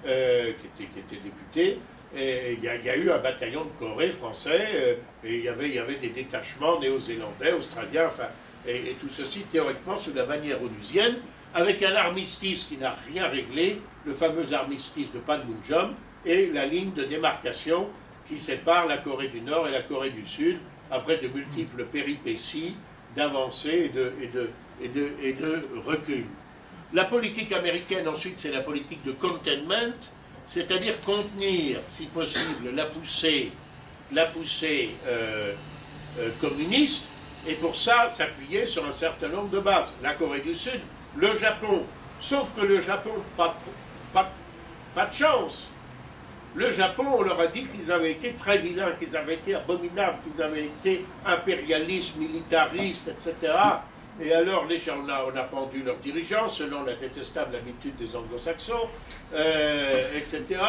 qui était député. Et il y a eu un bataillon de Corée français, et il y avait des détachements néo-zélandais, australiens, enfin, et tout ceci théoriquement sous la bannière onusienne, avec un armistice qui n'a rien réglé, le fameux armistice de Panmunjom, et la ligne de démarcation qui sépare la Corée du Nord et la Corée du Sud, après de multiples péripéties d'avancée et de recul. La politique américaine, ensuite, c'est la politique de containment, c'est-à-dire contenir, si possible, la poussée communiste, et pour ça, s'appuyer sur un certain nombre de bases. La Corée du Sud, le Japon, sauf que le Japon, pas de chance. Le Japon, on leur a dit qu'ils avaient été très vilains, qu'ils avaient été abominables, qu'ils avaient été impérialistes, militaristes, etc. Et alors, on a pendu leurs dirigeants, selon la détestable habitude des anglo-saxons, etc.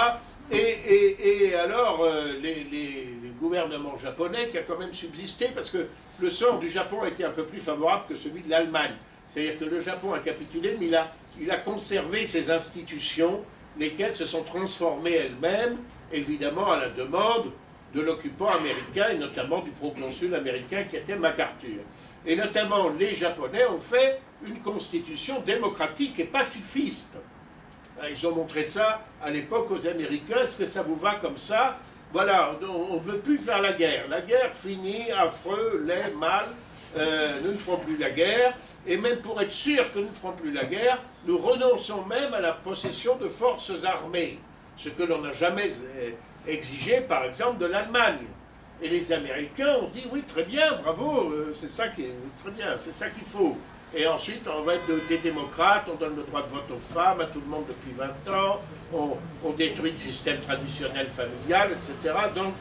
Et alors, les gouvernements japonais, qui a quand même subsisté, parce que le sort du Japon a été un peu plus favorable que celui de l'Allemagne. C'est-à-dire que le Japon a capitulé, mais il a conservé ses institutions, lesquelles se sont transformées elles-mêmes, évidemment à la demande de l'occupant américain, et notamment du proconsul américain qui était MacArthur. Et notamment, les Japonais ont fait une constitution démocratique et pacifiste. Ils ont montré ça à l'époque aux Américains. Est-ce que ça vous va comme ça? Voilà, on ne veut plus faire la guerre. La guerre finit, affreux, laid, mal. Nous ne ferons plus la guerre. Et même pour être sûr que nous ne ferons plus la guerre, nous renonçons même à la possession de forces armées. Ce que l'on n'a jamais exigé, par exemple, de l'Allemagne. Et les Américains ont dit, oui, très bien, bravo, c'est ça qui est très bien, c'est ça qu'il faut. Et ensuite, on va être des démocrates, on donne le droit de vote aux femmes, à tout le monde depuis 20 ans, on détruit le système traditionnel familial, etc. Donc,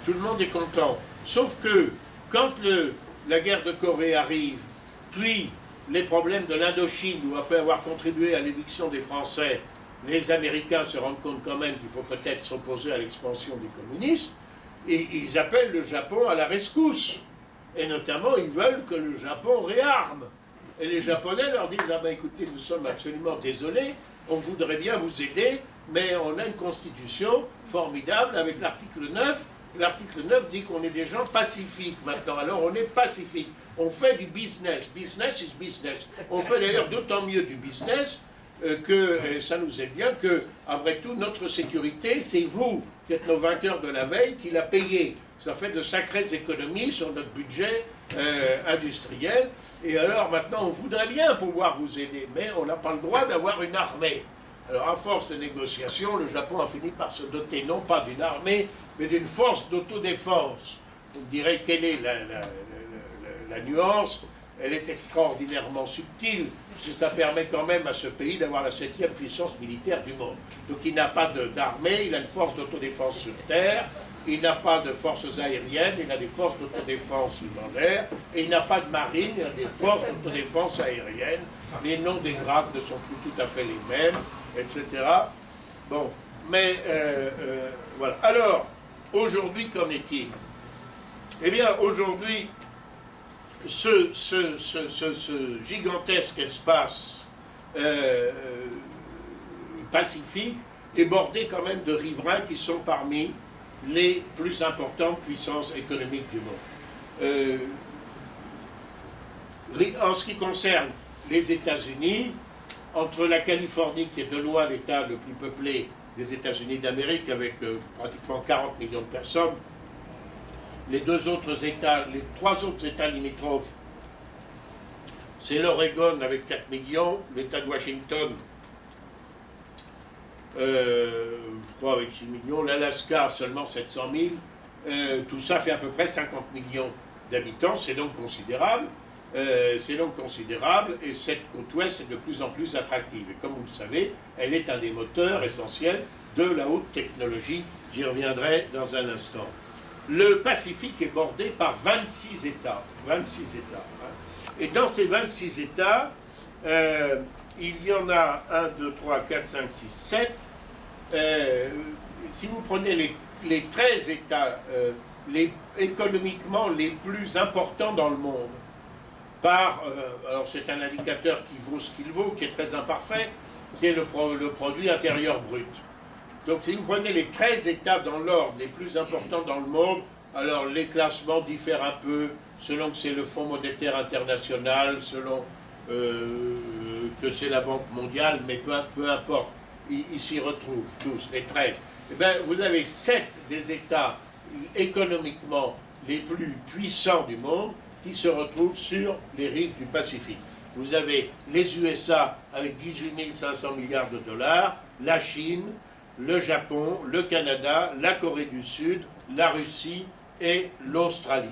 tout le monde est content. Sauf que, quand la guerre de Corée arrive, puis les problèmes de l'Indochine, où après avoir contribué à l'éviction des Français, les Américains se rendent compte quand même qu'il faut peut-être s'opposer à l'expansion des communistes, et ils appellent le Japon à la rescousse. Et notamment, ils veulent que le Japon réarme. Et les Japonais leur disent, ah ben écoutez, nous sommes absolument désolés, on voudrait bien vous aider, mais on a une constitution formidable avec l'article 9. L'article 9 dit qu'on est des gens pacifiques maintenant. Alors on est pacifique. On fait du business. Business is business. On fait d'ailleurs d'autant mieux du business que ça nous aide bien que, après tout, notre sécurité, c'est vous qui êtes nos vainqueurs de la veille qui la payez. Ça fait de sacrées économies sur notre budget industriel. Et alors maintenant, on voudrait bien pouvoir vous aider, mais on n'a pas le droit d'avoir une armée. Alors à force de négociations, le Japon a fini par se doter non pas d'une armée, mais d'une force d'autodéfense. Vous me direz quelle est la nuance. Elle est extraordinairement subtile, parce que ça permet quand même à ce pays d'avoir la 7e puissance militaire du monde. Donc il n'a pas d'armée, il a une force d'autodéfense sur terre, il n'a pas de forces aériennes, il a des forces d'autodéfense en l'air, et il n'a pas de marine, il a des forces d'autodéfense aérienne. Les noms des grades ne sont plus tout à fait les mêmes, etc. Bon, mais voilà. Alors, aujourd'hui, qu'en est-il? Eh bien, aujourd'hui, ce gigantesque espace pacifique est bordé quand même de riverains qui sont parmi les plus importantes puissances économiques du monde. En ce qui concerne les États-Unis, entre la Californie, qui est de loin l'État le plus peuplé des États-Unis d'Amérique, avec pratiquement 40 millions de personnes, les trois autres États limitrophes, c'est l'Oregon avec 4 millions, l'État de Washington, je crois avec 6 millions, l'Alaska seulement 700 000, tout ça fait à peu près 50 millions d'habitants, c'est donc considérable. Et cette côte ouest est de plus en plus attractive. Et comme vous le savez, elle est un des moteurs essentiels de la haute technologie. J'y reviendrai dans un instant. Le Pacifique est bordé par 26 États. 26 États. Hein. Et dans ces 26 États, il y en a 1, 2, 3, 4, 5, 6, 7. Si vous prenez les 13 États économiquement les plus importants dans le monde, alors c'est un indicateur qui vaut ce qu'il vaut, qui est très imparfait, qui est le produit intérieur brut. Donc si vous prenez les 13 États dans l'ordre les plus importants dans le monde, alors les classements diffèrent un peu selon que c'est le Fonds monétaire international, selon que c'est la Banque mondiale, mais peu importe, ils s'y retrouvent tous, les 13. Eh bien, vous avez 7 des États économiquement les plus puissants du monde qui se retrouvent sur les rives du Pacifique. Vous avez les USA avec 18 500 milliards de dollars, la Chine, le Japon, le Canada, la Corée du Sud, la Russie et l'Australie.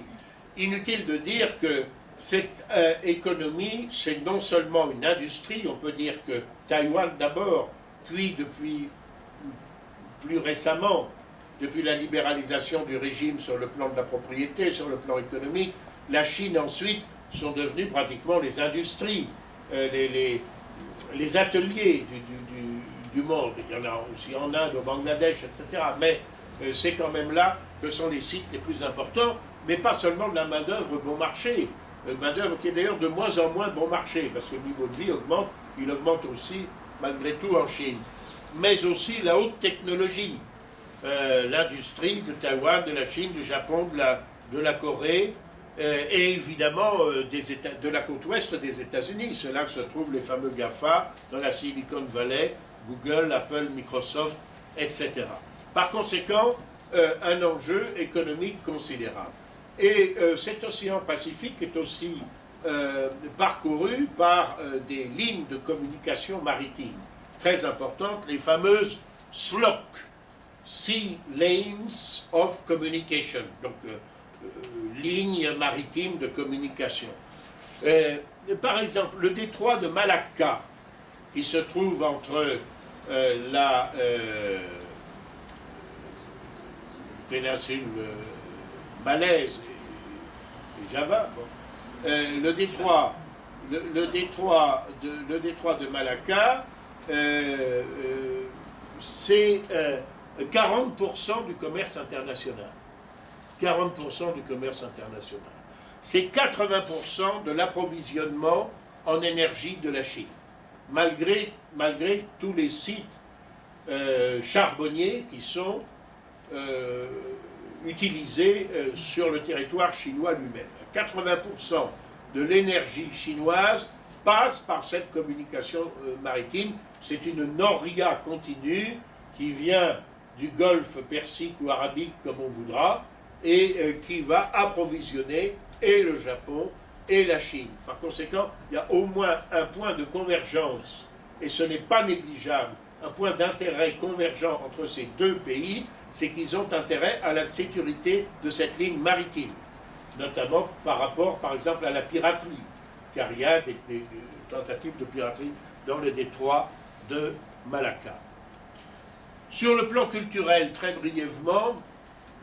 Inutile de dire que cette économie, c'est non seulement une industrie, on peut dire que Taïwan d'abord, puis depuis plus récemment, depuis la libéralisation du régime sur le plan de la propriété, sur le plan économique, la Chine ensuite sont devenus pratiquement les industries, les ateliers du monde. Il y en a aussi en Inde, au Bangladesh, etc. Mais c'est quand même là que sont les sites les plus importants, mais pas seulement de la main-d'œuvre bon marché, main-d'œuvre qui est d'ailleurs de moins en moins bon marché, parce que le niveau de vie augmente, il augmente aussi malgré tout en Chine. Mais aussi la haute technologie, l'industrie de Taïwan, de la Chine, du Japon, de la Corée, et évidemment de la côte ouest des États-Unis. C'est là que se trouvent les fameux GAFA, dans la Silicon Valley, Google, Apple, Microsoft, etc. Par conséquent, un enjeu économique considérable. Et cet océan Pacifique est aussi parcouru par des lignes de communication maritime très importantes, les fameuses SLOC, Sea Lanes of Communication, donc lignes maritimes de communication. Par exemple, le détroit de Malacca, qui se trouve entre la péninsule malaise et Java, le détroit de Malacca, c'est 40% du commerce international. 40% du commerce international. C'est 80% de l'approvisionnement en énergie de la Chine. Malgré tous les sites charbonniers qui sont utilisés sur le territoire chinois lui-même. 80% de l'énergie chinoise passe par cette communication maritime. C'est une noria continue qui vient du golfe Persique ou arabique, comme on voudra, et qui va approvisionner et le Japon et la Chine. Par conséquent, il y a au moins un point de convergence, et ce n'est pas négligeable, un point d'intérêt convergent entre ces deux pays, c'est qu'ils ont intérêt à la sécurité de cette ligne maritime, notamment par rapport, par exemple, à la piraterie, car il y a des tentatives de piraterie dans le détroit de Malacca. Sur le plan culturel, très brièvement,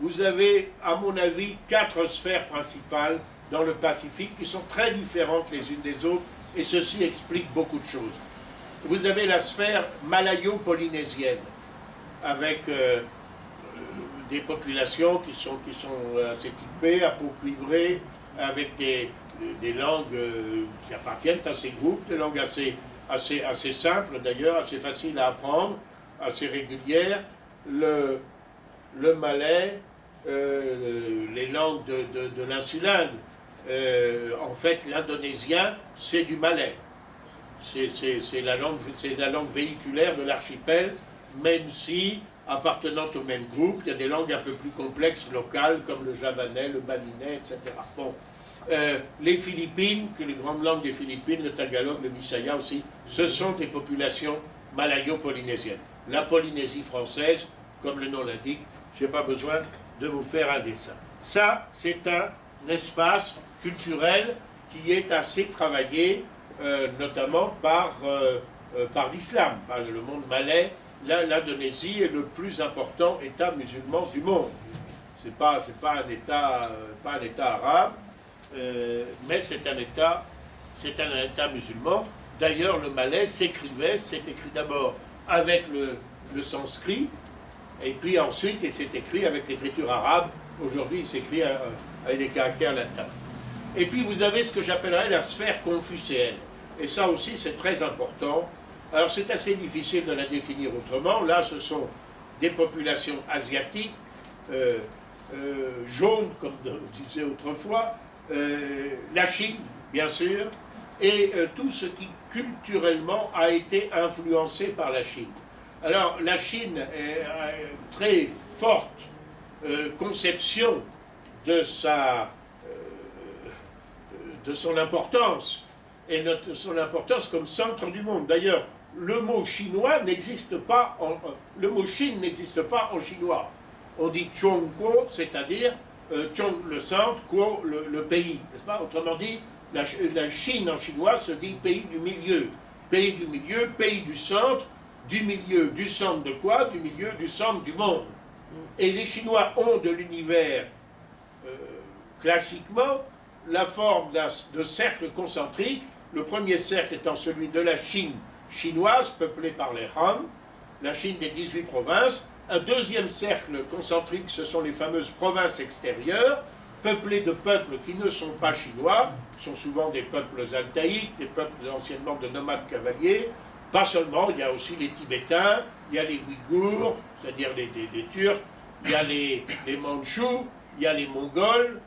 vous avez, à mon avis, 4 sphères principales dans le Pacifique qui sont très différentes les unes des autres, et ceci explique beaucoup de choses. Vous avez la sphère malayo-polynésienne, avec des populations qui sont assez typées, à peau cuivrée, avec des langues qui appartiennent à ces groupes, des langues assez simples d'ailleurs, assez faciles à apprendre, assez régulières. Le malais, les langues de l'insulinde, en fait l'indonésien, c'est du malais. C'est la langue véhiculaire de l'archipel, même si, appartenant au même groupe, il y a des langues un peu plus complexes locales, comme le javanais, le balinais, etc. Bon. Les Philippines, que les grandes langues des Philippines, le tagalog, le bisaya aussi, ce sont des populations malayo-polynésiennes. La Polynésie française, comme le nom l'indique, je n'ai pas besoin de vous faire un dessin. Ça, c'est un espace culturel qui est assez travaillé, notamment par l'islam, par le monde malais. L'Indonésie est le plus important État musulman du monde. C'est pas un État arabe, mais c'est un État musulman. D'ailleurs, le malais c'est écrit d'abord avec le sanskrit, et puis ensuite il s'est écrit avec l'écriture arabe. Aujourd'hui, il s'écrit avec des caractères latins. Et puis vous avez ce que j'appellerais la sphère confucéenne. Et ça aussi, c'est très important. Alors c'est assez difficile de la définir autrement. Là, ce sont des populations asiatiques, jaunes, comme on disait autrefois, la Chine, bien sûr, et tout ce qui culturellement a été influencé par la Chine. Alors la Chine est très forte conception de son importance, et de son importance comme centre du monde. D'ailleurs, le mot chinois n'existe pas, le mot Chine n'existe pas en chinois. On dit Chongguo, c'est-à-dire Chong le centre, Guo le pays, n'est-ce pas? Autrement dit, la Chine en chinois se dit pays du milieu. Pays du milieu, pays du centre, du milieu, du centre de quoi? Du milieu, du centre du monde. Et les Chinois ont de l'univers, classiquement, la forme de cercle concentrique, le premier cercle étant celui de la Chine chinoise, peuplée par les Han, la Chine des 18 provinces. Un deuxième cercle concentrique, ce sont les fameuses provinces extérieures, peuplées de peuples qui ne sont pas chinois, sont souvent des peuples altaïques, des peuples anciennement de nomades cavaliers. Pas seulement, il y a aussi les Tibétains, il y a les Ouïghours, c'est-à-dire les Turcs, il y a les Mandchous, il y a les Mongols,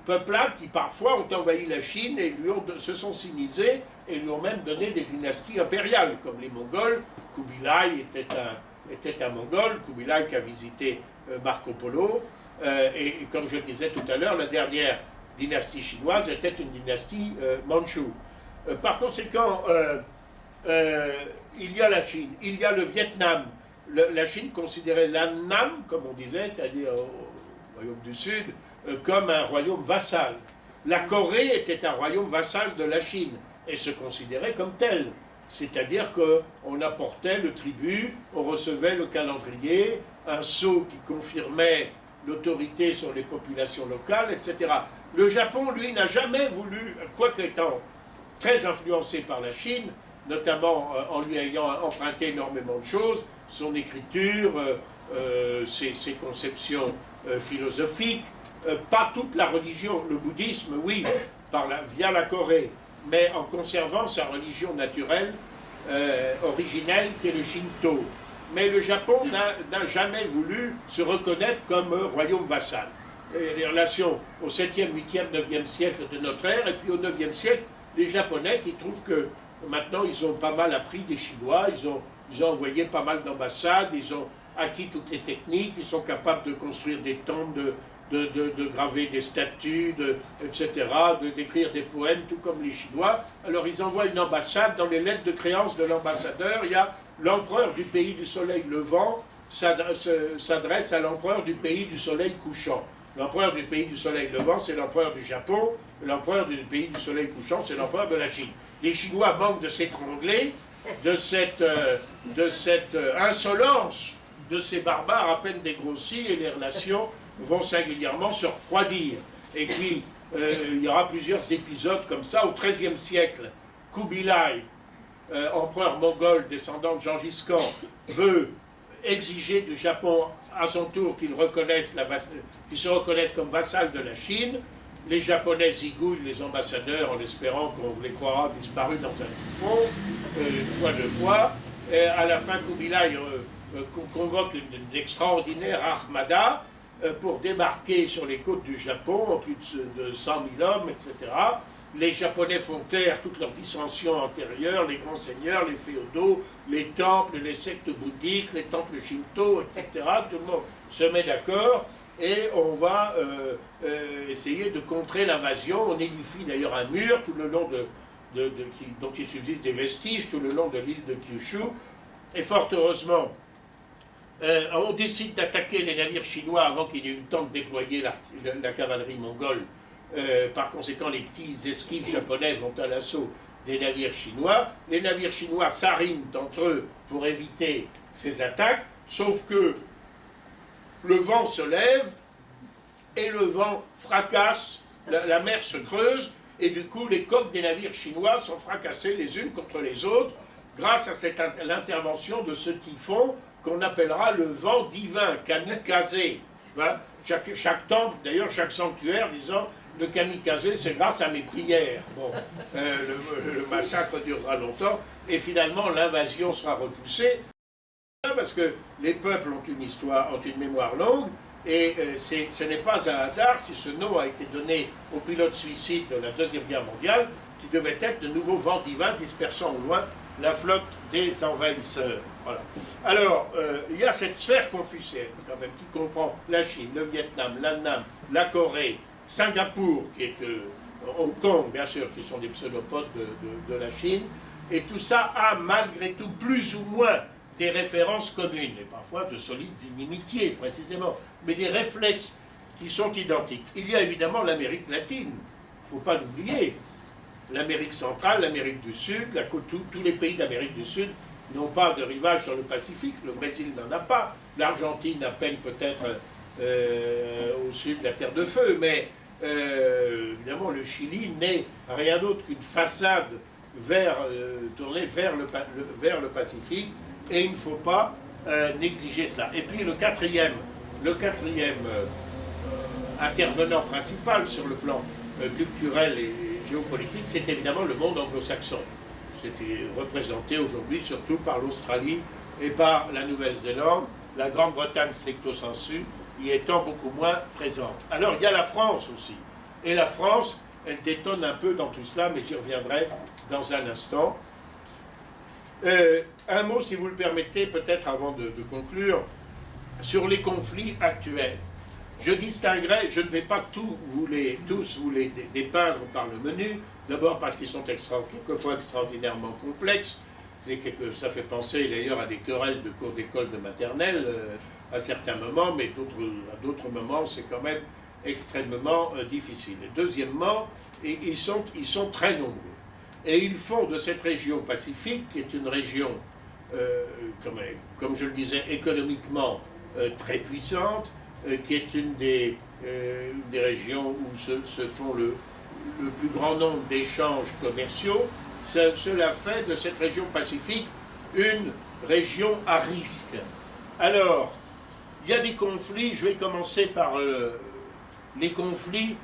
peuplades qui parfois ont envahi la Chine et se sont sinisés et lui ont même donné des dynasties impériales, comme les Mongols. Kubilai était un Mongol, Kubilai qui a visité Marco Polo, et comme je le disais tout à l'heure, la dernière dynastie chinoise était une dynastie mandchoue. Par conséquent, il y a la Chine, il y a le Vietnam. La Chine considérait l'Annam, comme on disait, c'est-à-dire au royaume du Sud, comme un royaume vassal. La Corée était un royaume vassal de la Chine et se considérait comme tel. C'est-à-dire qu'on apportait le tribut, on recevait le calendrier, un sceau qui confirmait l'autorité sur les populations locales, etc. Le Japon, lui, n'a jamais voulu, quoique étant très influencé par la Chine, notamment en lui ayant emprunté énormément de choses, son écriture, ses conceptions philosophiques, pas toute la religion, le bouddhisme, oui, via la Corée, mais en conservant sa religion naturelle, originelle, qui est le Shinto. mais le Japon n'a jamais voulu se reconnaître comme royaume vassal. Et les relations au 7e, 8e, 9e siècle de notre ère, et puis au 9e siècle, les Japonais qui trouvent que maintenant ils ont pas mal appris des Chinois, ils ont envoyé pas mal d'ambassades, ils ont acquis toutes les techniques, ils sont capables de construire des tombes, de graver des statues, etc., d'écrire des poèmes, tout comme les Chinois. Alors ils envoient une ambassade, dans les lettres de créance de l'ambassadeur, il y a l'empereur du pays du soleil levant s'adresse à l'empereur du pays du soleil couchant. L'empereur du pays du soleil levant, c'est l'empereur du Japon, l'empereur du pays du soleil couchant, c'est l'empereur de la Chine. Les Chinois manquent de s'étrangler, de cette insolence de ces barbares à peine dégrossis, et les relations vont singulièrement se refroidir. Et puis, il y aura plusieurs épisodes comme ça. Au XIIIe siècle, Kubilai, empereur mongol descendant de Gengis Khan, veut exiger du Japon à son tour qu'il se reconnaisse comme vassal de la Chine. Les Japonais zigouillent les ambassadeurs en espérant qu'on les croira disparus dans un typhon, une fois, deux fois. Et à la fin, Kubilai convoque une extraordinaire armada pour débarquer sur les côtes du Japon, en plus de 100 000 hommes, etc. Les Japonais font taire toutes leurs dissensions antérieures, les grands seigneurs, les féodaux, les temples, les sectes bouddhiques, les temples shinto, etc. Tout le monde se met d'accord et on va essayer de contrer l'invasion. On édifie d'ailleurs un mur tout le long dont il subsiste des vestiges tout le long de l'île de Kyushu. Et fort heureusement, on décide d'attaquer les navires chinois avant qu'il y ait eu le temps de déployer la cavalerie mongole. Par conséquent, les petits esquifs japonais vont à l'assaut des navires chinois. Les navires chinois s'arriment entre eux pour éviter ces attaques, sauf que le vent se lève et le vent fracasse, la mer se creuse, et du coup les coques des navires chinois sont fracassées les unes contre les autres grâce à l'intervention de ce typhon qu'on appellera le vent divin, kamikaze. Voilà. Chaque temple, d'ailleurs chaque sanctuaire disant le kamikaze c'est grâce à mes prières. Bon, le massacre durera longtemps et finalement l'invasion sera repoussée parce que les peuples ont une histoire, ont une mémoire longue et ce n'est pas un hasard si ce nom a été donné au pilote suicide de la Deuxième Guerre mondiale qui devait être de nouveaux vents divins dispersant au loin la flotte des envahisseurs. Voilà. Alors, il y a cette sphère confucienne, quand même, qui comprend la Chine, le Vietnam, l'Annam, la Corée, Singapour, qui est Hong Kong, bien sûr, qui sont des pseudopodes de la Chine, et tout ça a malgré tout plus ou moins des références communes, et parfois de solides inimitiés, précisément, mais des réflexes qui sont identiques. Il y a évidemment l'Amérique latine, il ne faut pas l'oublier. L'Amérique centrale, l'Amérique du Sud, tous les pays d'Amérique du Sud n'ont pas de rivage sur le Pacifique, le Brésil n'en a pas, l'Argentine à peine peut-être au sud de la Terre de Feu, mais évidemment le Chili n'est rien d'autre qu'une façade tournée vers le Pacifique, et il ne faut pas négliger cela. Et puis le quatrième intervenant principal sur le plan culturel et géopolitique, c'est évidemment le monde anglo-saxon. C'était représenté aujourd'hui surtout par l'Australie et par la Nouvelle-Zélande, la Grande-Bretagne stricto sensu y étant beaucoup moins présente. Alors il y a la France aussi. Et la France, elle détonne un peu dans tout cela, mais j'y reviendrai dans un instant. Un mot, si vous le permettez, peut-être avant de conclure, sur les conflits actuels. Je distinguerai, je ne vais pas tous vous les dépeindre par le menu, d'abord parce qu'ils sont quelquefois extraordinairement complexes, ça fait penser d'ailleurs à des querelles de cours d'école de maternelle à certains moments, mais à d'autres moments c'est quand même extrêmement difficile. Et deuxièmement, ils sont très nombreux. Et ils font de cette région pacifique, qui est une région, comme je le disais, économiquement très puissante, qui est une des régions où se font le plus grand nombre d'échanges commerciaux. Cela fait de cette région pacifique une région à risque. Alors, il y a des conflits, je vais commencer par les conflits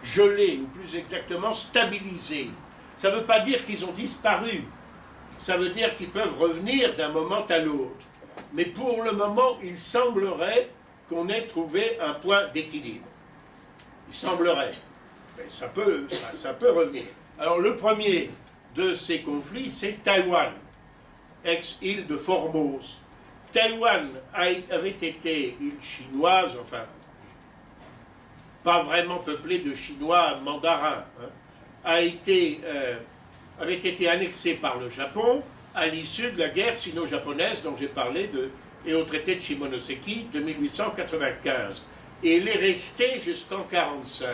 gelés, ou plus exactement stabilisés. Ça ne veut pas dire qu'ils ont disparu, ça veut dire qu'ils peuvent revenir d'un moment à l'autre. Mais pour le moment, il semblerait qu'on ait trouvé un point d'équilibre. Il semblerait. Mais ça peut revenir. Alors le premier de ces conflits, c'est Taïwan, ex-île de Formose. Taïwan avait été île chinoise, enfin, pas vraiment peuplée de Chinois mandarins, hein, avait été annexée par le Japon à l'issue de la guerre sino-japonaise dont j'ai parlé et au traité de Shimonoseki de 1895. Et il est resté jusqu'en 1945.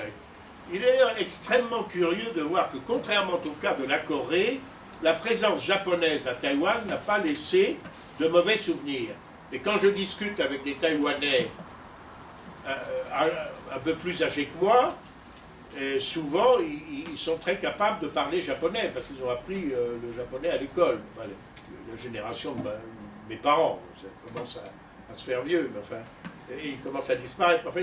Il est extrêmement curieux de voir que, contrairement au cas de la Corée, la présence japonaise à Taïwan n'a pas laissé de mauvais souvenirs. Et quand je discute avec des Taïwanais un peu plus âgés que moi, souvent ils sont très capables de parler japonais, parce qu'ils ont appris le japonais à l'école. Enfin, la génération de mes parents, ça commence à se faire vieux, mais enfin, et ils commencent à disparaître. Enfin,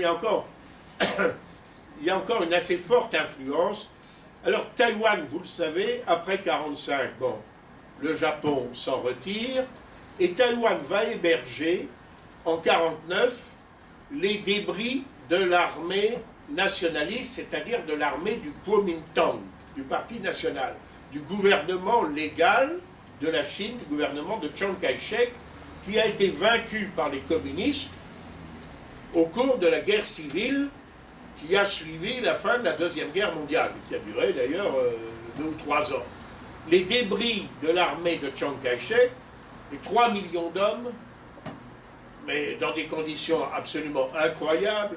il y a encore une assez forte influence. Alors Taïwan, vous le savez, après 1945, bon, le Japon s'en retire, et Taïwan va héberger, en 1949, les débris de l'armée nationaliste, c'est-à-dire de l'armée du Kuomintang, du Parti national, du gouvernement légal de la Chine, du gouvernement de Chiang Kai-shek, qui a été vaincu par les communistes au cours de la guerre civile qui a suivi la fin de la Deuxième Guerre mondiale, qui a duré d'ailleurs 2 ou 3 ans. Les débris de l'armée de Chiang Kai-shek, les 3 millions d'hommes, mais dans des conditions absolument incroyables,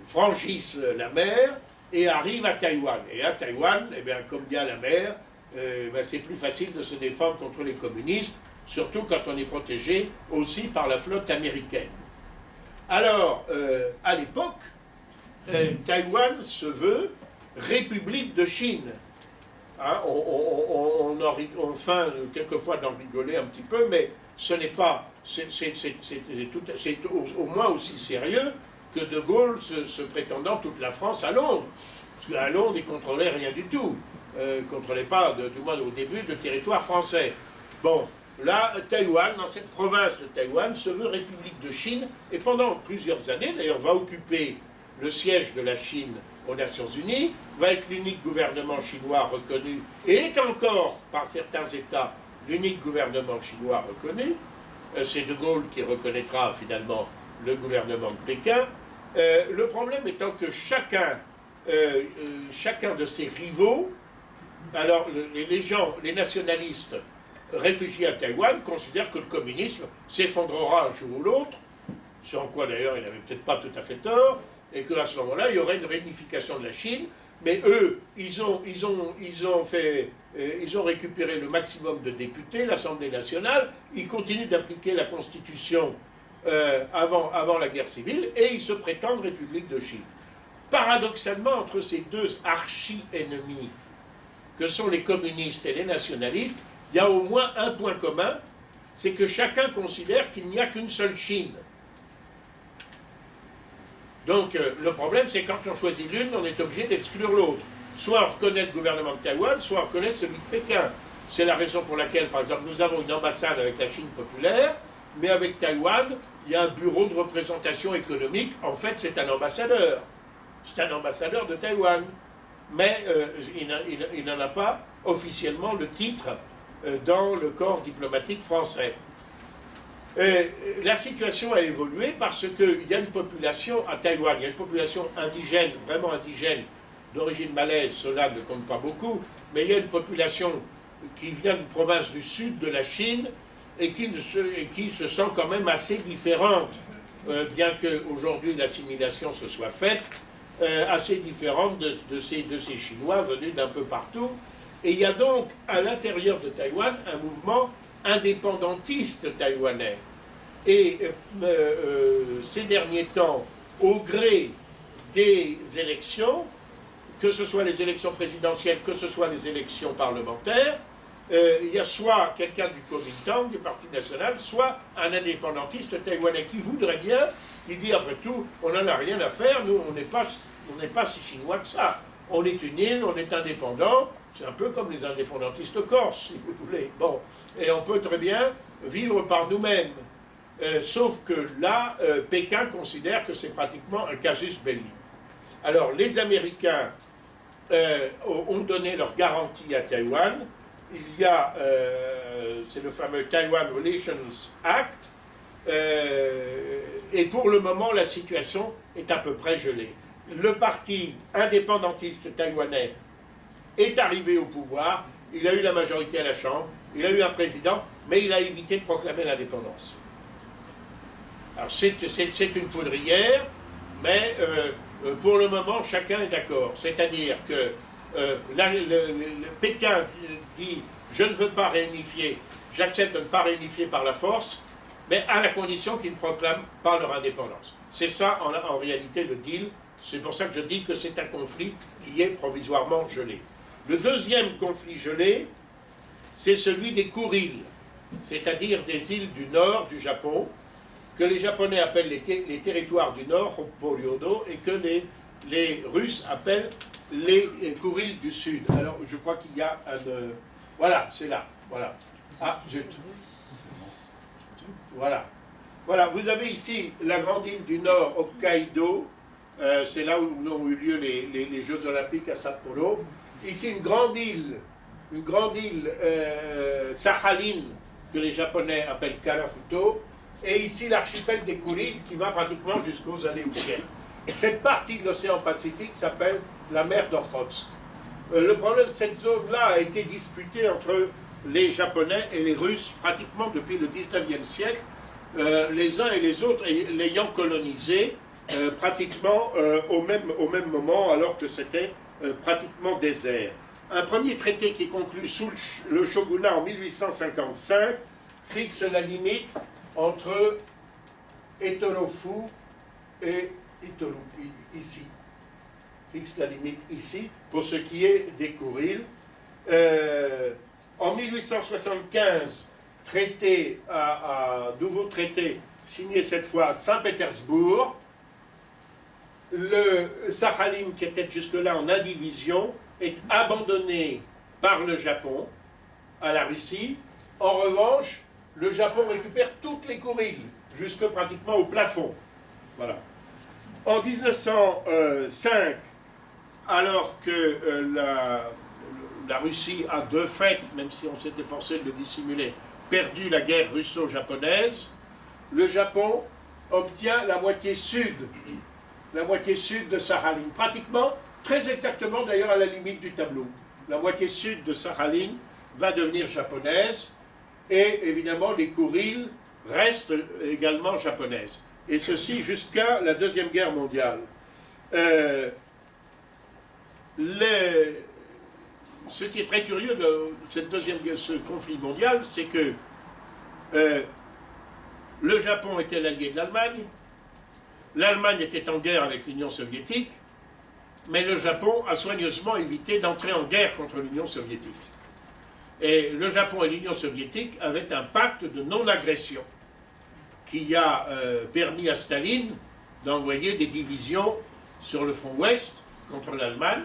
franchissent la mer et arrivent à Taïwan. Et à Taïwan, eh bien, comme dit la mer, c'est plus facile de se défendre contre les communistes, surtout quand on est protégé aussi par la flotte américaine. Alors, à l'époque, Taïwan se veut République de Chine. Hein, on feint quelquefois d'en rigoler un petit peu, mais ce n'est pas, c'est au moins aussi sérieux que De Gaulle se prétendant toute la France à Londres. Parce qu'à Londres, il ne contrôlait rien du tout. Il ne contrôlait pas, du moins au début, le territoire français. Bon, là, Taïwan, dans cette province de Taïwan, se veut République de Chine, et pendant plusieurs années, d'ailleurs, va occuper le siège de la Chine aux Nations Unies, va être l'unique gouvernement chinois reconnu, et est encore, par certains États, l'unique gouvernement chinois reconnu. C'est De Gaulle qui reconnaîtra finalement le gouvernement de Pékin. Le problème étant que chacun de ses rivaux, alors les nationalistes réfugiés à Taïwan considèrent que le communisme s'effondrera un jour ou l'autre, ce en quoi d'ailleurs il n'avait peut-être pas tout à fait tort, et qu'à ce moment-là, il y aurait une réunification de la Chine, mais eux, ils ont récupéré le maximum de députés, l'Assemblée nationale, ils continuent d'appliquer la Constitution avant la guerre civile, et ils se prétendent République de Chine. Paradoxalement, entre ces deux archi-ennemis, que sont les communistes et les nationalistes, il y a au moins un point commun, c'est que chacun considère qu'il n'y a qu'une seule Chine. Donc le problème, c'est quand on choisit l'une, on est obligé d'exclure l'autre. Soit on reconnaît le gouvernement de Taïwan, soit on reconnaît celui de Pékin. C'est la raison pour laquelle, par exemple, nous avons une ambassade avec la Chine populaire, mais avec Taïwan, il y a un bureau de représentation économique. En fait, c'est un ambassadeur. C'est un ambassadeur de Taïwan. Mais il n'en a pas officiellement le titre dans le corps diplomatique français. La situation a évolué parce qu'il y a une population à Taïwan, il y a une population indigène, vraiment indigène, d'origine malaise, cela ne compte pas beaucoup, mais il y a une population qui vient d'une province du sud de la Chine et qui se sent quand même assez différente, bien qu'aujourd'hui l'assimilation se soit faite, assez différente de ces Chinois venus d'un peu partout. Et il y a donc à l'intérieur de Taïwan un mouvement indépendantiste taïwanais. Et ces derniers temps, au gré des élections, que ce soit les élections présidentielles, que ce soit les élections parlementaires, il y a soit quelqu'un du Kuomintang, du Parti national, soit un indépendantiste taïwanais qui voudrait bien, qui dit après tout, on n'en a rien à faire, nous on n'est pas si chinois que ça. On est une île, on est indépendant, c'est un peu comme les indépendantistes corses, si vous voulez. Bon, et on peut très bien vivre par nous-mêmes. Sauf que là, Pékin considère que c'est pratiquement un casus belli. Alors, les Américains ont donné leur garantie à Taïwan. Il y a, c'est le fameux Taiwan Relations Act, et pour le moment, la situation est à peu près gelée. Le parti indépendantiste taïwanais est arrivé au pouvoir, il a eu la majorité à la Chambre, il a eu un président, mais il a évité de proclamer l'indépendance. Alors c'est une poudrière, mais pour le moment, chacun est d'accord. C'est-à-dire que le Pékin dit « je ne veux pas réunifier, j'accepte de ne pas réunifier par la force », mais à la condition qu'ils ne proclament pas leur indépendance. C'est ça, en réalité, le deal. C'est pour ça que je dis que c'est un conflit qui est provisoirement gelé. Le deuxième conflit gelé, c'est celui des Kuriles, c'est-à-dire des îles du nord du Japon, que les Japonais appellent les territoires du nord, Hokkaido, et que les Russes appellent les Kuriles du sud. Alors, je crois qu'il y a un... voilà, c'est là. Voilà. Ah, zut. Voilà. Voilà, vous avez ici la grande île du nord, Hokkaido. C'est là où ont eu lieu les Jeux Olympiques à Sapporo. Ici, une grande île Sakhalin, que les Japonais appellent Karafuto. Et ici, l'archipel des Kuriles, qui va pratiquement jusqu'aux Aléoutiennes. Cette partie de l'océan Pacifique s'appelle la mer d'Okhotsk. Le problème, cette zone-là a été disputée entre les Japonais et les Russes pratiquement depuis le 19e siècle, les uns et les autres l'ayant colonisé pratiquement au même moment, alors que c'était pratiquement désert. Un premier traité qui est conclu sous le shogunat en 1855 fixe la limite entre Etorofu et Itoru, ici. Fixe la limite ici, pour ce qui est des Kuriles. En 1875, nouveau traité signé cette fois à Saint-Pétersbourg. Le Sakhalin, qui était jusque-là en indivision, est abandonné par le Japon à la Russie. En revanche, le Japon récupère toutes les Kuriles, jusque pratiquement au plafond. Voilà. En 1905, alors que la Russie a de fait, même si on s'est efforcé de le dissimuler, perdu la guerre russo-japonaise, le Japon obtient la moitié sud de Sakhalin, pratiquement, très exactement d'ailleurs à la limite du tableau. La moitié sud de Sakhalin va devenir japonaise, et évidemment les Kuriles restent également japonaises. Et ceci jusqu'à la Deuxième Guerre mondiale. Ce qui est très curieux de ce conflit mondial, c'est que le Japon était l'allié de l'Allemagne, l'Allemagne était en guerre avec l'Union soviétique, mais le Japon a soigneusement évité d'entrer en guerre contre l'Union soviétique. Et le Japon et l'Union soviétique avaient un pacte de non-agression qui a permis à Staline d'envoyer des divisions sur le front ouest contre l'Allemagne,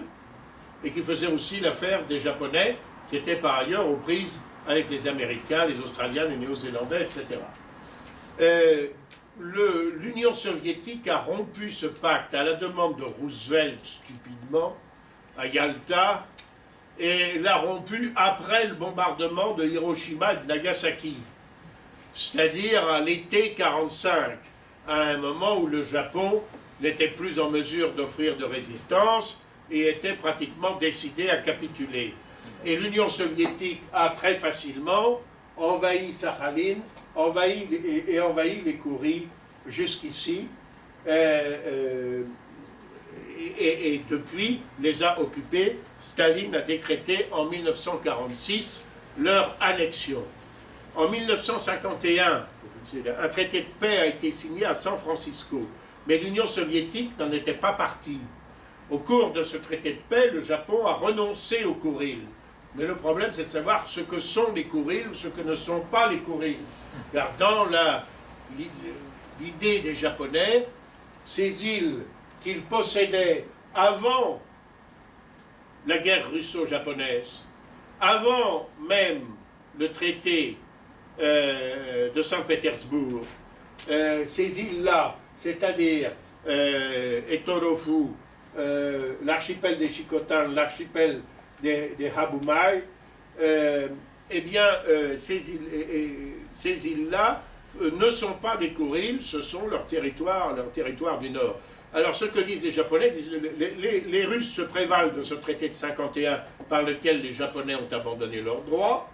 et qui faisait aussi l'affaire des Japonais, qui étaient par ailleurs aux prises avec les Américains, les Australiens, les Néo-Zélandais, etc. L'Union soviétique a rompu ce pacte à la demande de Roosevelt, stupidement, à Yalta, et l'a rompu après le bombardement de Hiroshima et de Nagasaki, c'est-à-dire à l'été 1945, à un moment où le Japon n'était plus en mesure d'offrir de résistance et était pratiquement décidé à capituler. Et l'Union soviétique a très facilement envahi Sakhalin, envahi les Kuriles jusqu'ici, et depuis les a occupés. Staline a décrété en 1946 leur annexion. En 1951, un traité de paix a été signé à San Francisco, mais l'Union soviétique n'en était pas partie. Au cours de ce traité de paix, le Japon a renoncé aux Kuriles. Mais le problème, c'est de savoir ce que sont les Kuriles ou ce que ne sont pas les Kuriles. Car dans l'idée des Japonais, ces îles qu'ils possédaient avant la guerre russo-japonaise, avant même le traité de Saint-Pétersbourg. Ces îles-là, c'est-à-dire Etorofu, l'archipel des Chikotan, l'archipel des Habumai, eh bien, ces îles-là ne sont pas des Kuriles, ce sont leur territoire du Nord. Alors, ce que disent les Japonais, les Russes se prévalent de ce traité de 51 par lequel les Japonais ont abandonné leurs droits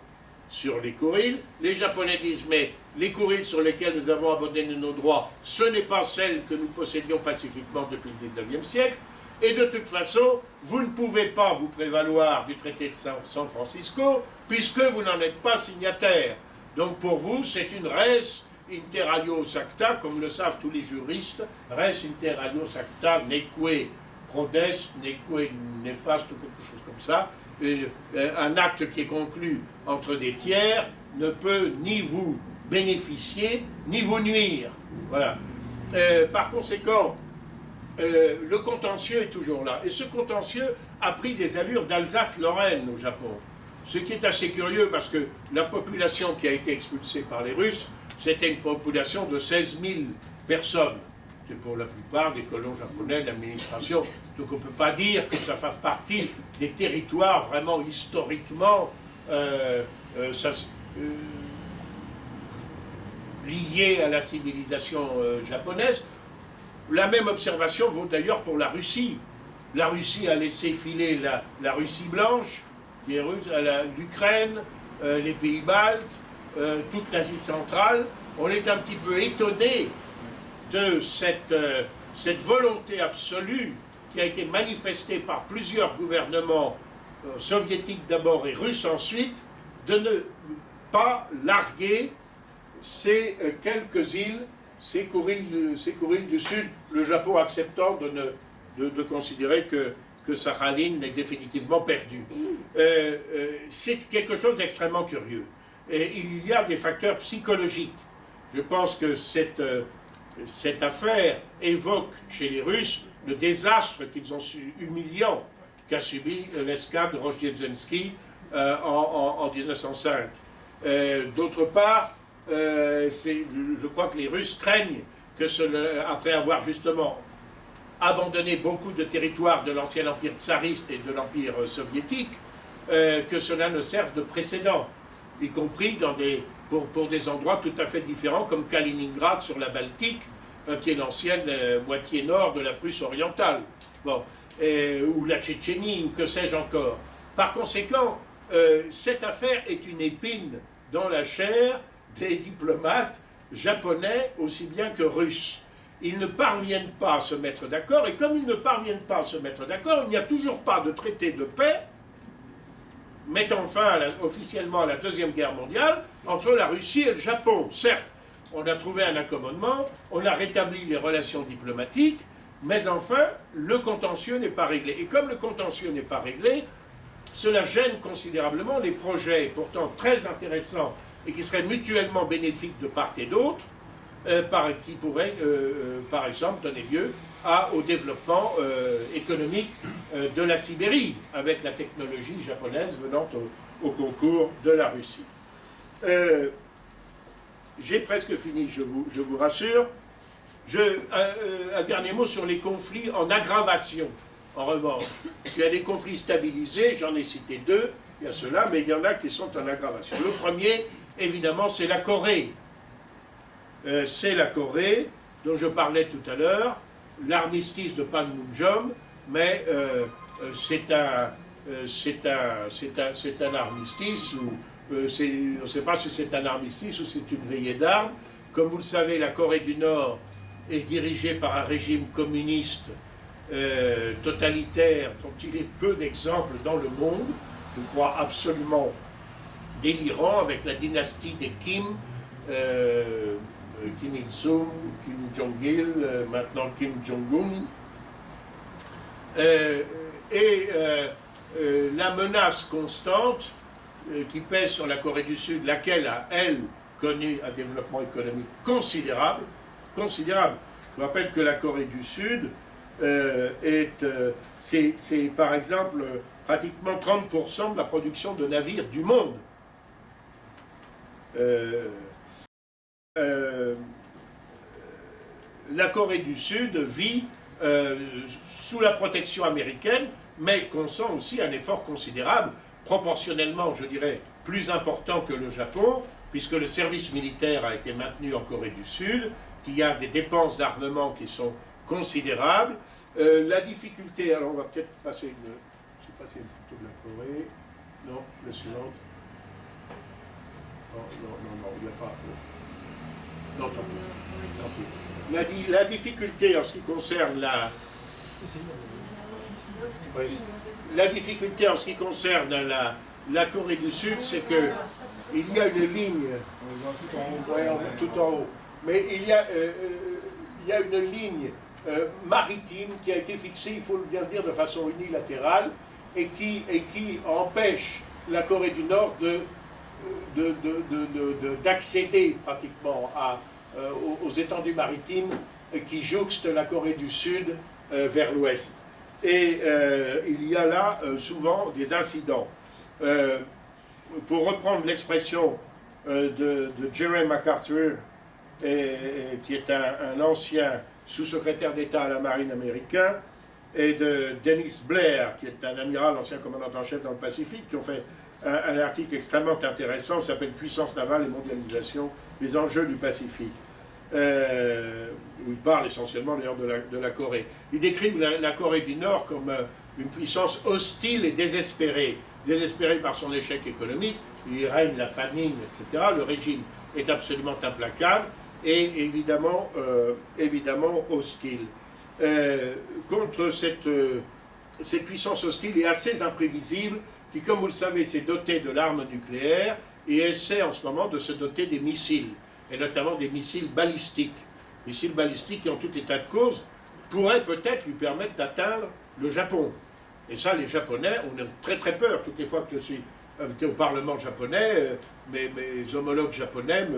sur les Kuriles. Les Japonais disent, mais les Kuriles sur lesquels nous avons abandonné nos droits, ce n'est pas celles que nous possédions pacifiquement depuis le 19e siècle. Et de toute façon, vous ne pouvez pas vous prévaloir du traité de San Francisco, puisque vous n'en êtes pas signataire. Donc pour vous, c'est une res inter alios acta, comme le savent tous les juristes, res inter alios acta neque prodest, neque nefast, ou quelque chose comme ça. Un acte qui est conclu entre des tiers ne peut ni vous bénéficier, ni vous nuire. Voilà. Par conséquent, le contentieux est toujours là. Et ce contentieux a pris des allures d'Alsace-Lorraine au Japon. Ce qui est assez curieux parce que la population qui a été expulsée par les Russes, c'était une population de 16 000 personnes. C'est pour la plupart des colons japonais, l'administration. Donc on ne peut pas dire que ça fasse partie des territoires vraiment historiquement liés à la civilisation japonaise. La même observation vaut d'ailleurs pour la Russie. La Russie a laissé filer la Russie blanche, qui est russe, l'Ukraine, les pays baltes, toute l'Asie centrale. On est un petit peu étonné de cette volonté absolue qui a été manifestée par plusieurs gouvernements soviétiques d'abord et russes ensuite, de ne pas larguer ces quelques îles, ces Kuriles du Sud, le Japon acceptant de considérer que Sakhaline est définitivement perdue. C'est quelque chose d'extrêmement curieux. Et il y a des facteurs psychologiques. Je pense que cette affaire évoque chez les Russes le désastre qu'ils ont humiliant qu'a subi l'escadre Rozhdestvensky en 1905. D'autre part, je crois que les Russes craignent que après avoir justement abandonné beaucoup de territoires de l'ancien empire tsariste et de l'empire soviétique, que cela ne serve de précédent, y compris pour des endroits tout à fait différents comme Kaliningrad sur la Baltique, qui est l'ancienne moitié nord de la Prusse orientale, bon, ou la Tchétchénie, ou que sais-je encore. Par conséquent, cette affaire est une épine dans la chair des diplomates japonais aussi bien que russes. Ils ne parviennent pas à se mettre d'accord, et comme ils ne parviennent pas à se mettre d'accord, il n'y a toujours pas de traité de paix mettant fin officiellement à la Deuxième Guerre mondiale entre la Russie et le Japon. Certes, on a trouvé un accommodement, on a rétabli les relations diplomatiques, mais enfin, le contentieux n'est pas réglé. Et comme le contentieux n'est pas réglé, cela gêne considérablement les projets pourtant très intéressants et qui seraient mutuellement bénéfiques de part et d'autre, qui pourraient, par exemple, donner lieu au développement économique de la Sibérie, avec la technologie japonaise venant au concours de la Russie. J'ai presque fini, je vous rassure. Un dernier mot sur les conflits en aggravation, en revanche. Il y a des conflits stabilisés, j'en ai cité deux, il y a ceux-là, mais il y en a qui sont en aggravation. Le premier, évidemment, c'est la Corée. C'est la Corée, dont je parlais tout à l'heure, l'armistice de Panmunjom, mais c'est un armistice où on ne sait pas si c'est un armistice ou c'est une veillée d'armes. Comme vous le savez, la Corée du Nord est dirigée par un régime communiste totalitaire dont il est peu d'exemples dans le monde, je crois absolument délirant, avec la dynastie des Kim, Kim Il-sung, Kim Jong-il, maintenant Kim Jong-un. La menace constante qui pèse sur la Corée du Sud, laquelle a, elle, connu un développement économique considérable. Je rappelle que la Corée du Sud c'est par exemple pratiquement 30% de la production de navires du monde. la Corée du Sud vit sous la protection américaine, mais consent aussi un effort considérable, proportionnellement, je dirais, plus important que le Japon, puisque le service militaire a été maintenu en Corée du Sud, qu'il y a des dépenses d'armement qui sont considérables. La difficulté, alors on va peut-être passer une... Je sais pas si une photo de la Corée. Non, la suivante. Non, il n'y a pas... Non, tant pis. La difficulté en ce qui concerne la difficulté en ce qui concerne la Corée du Sud, c'est que il y a une ligne, tout en haut, mais il y a une ligne maritime qui a été fixée, il faut bien dire, de façon unilatérale, et qui empêche la Corée du Nord d'accéder pratiquement aux étendues maritimes qui jouxtent la Corée du Sud vers l'ouest. Et il y a là souvent des incidents. Pour reprendre l'expression de Jerry MacArthur, qui est un ancien sous-secrétaire d'État à la marine américain, et de Dennis Blair, qui est un amiral, ancien commandant en chef dans le Pacifique, qui ont fait un article extrêmement intéressant, qui s'appelle « Puissance navale et mondialisation, les enjeux du Pacifique », où il parle essentiellement d'ailleurs de la Corée. Ils décrivent la Corée du Nord comme une puissance hostile et désespérée par son échec économique. Il règne la famine, etc. Le régime est absolument implacable et évidemment hostile. Contre cette puissance hostile et assez imprévisible, qui, comme vous le savez, s'est dotée de l'arme nucléaire et essaie en ce moment de se doter des missiles, et notamment des missiles balistiques. Missiles balistiques qui, en tout état de cause, pourraient peut-être lui permettre d'atteindre le Japon. Et ça, les Japonais, on a très très peur. Toutes les fois que je suis invité au Parlement japonais, mes homologues japonais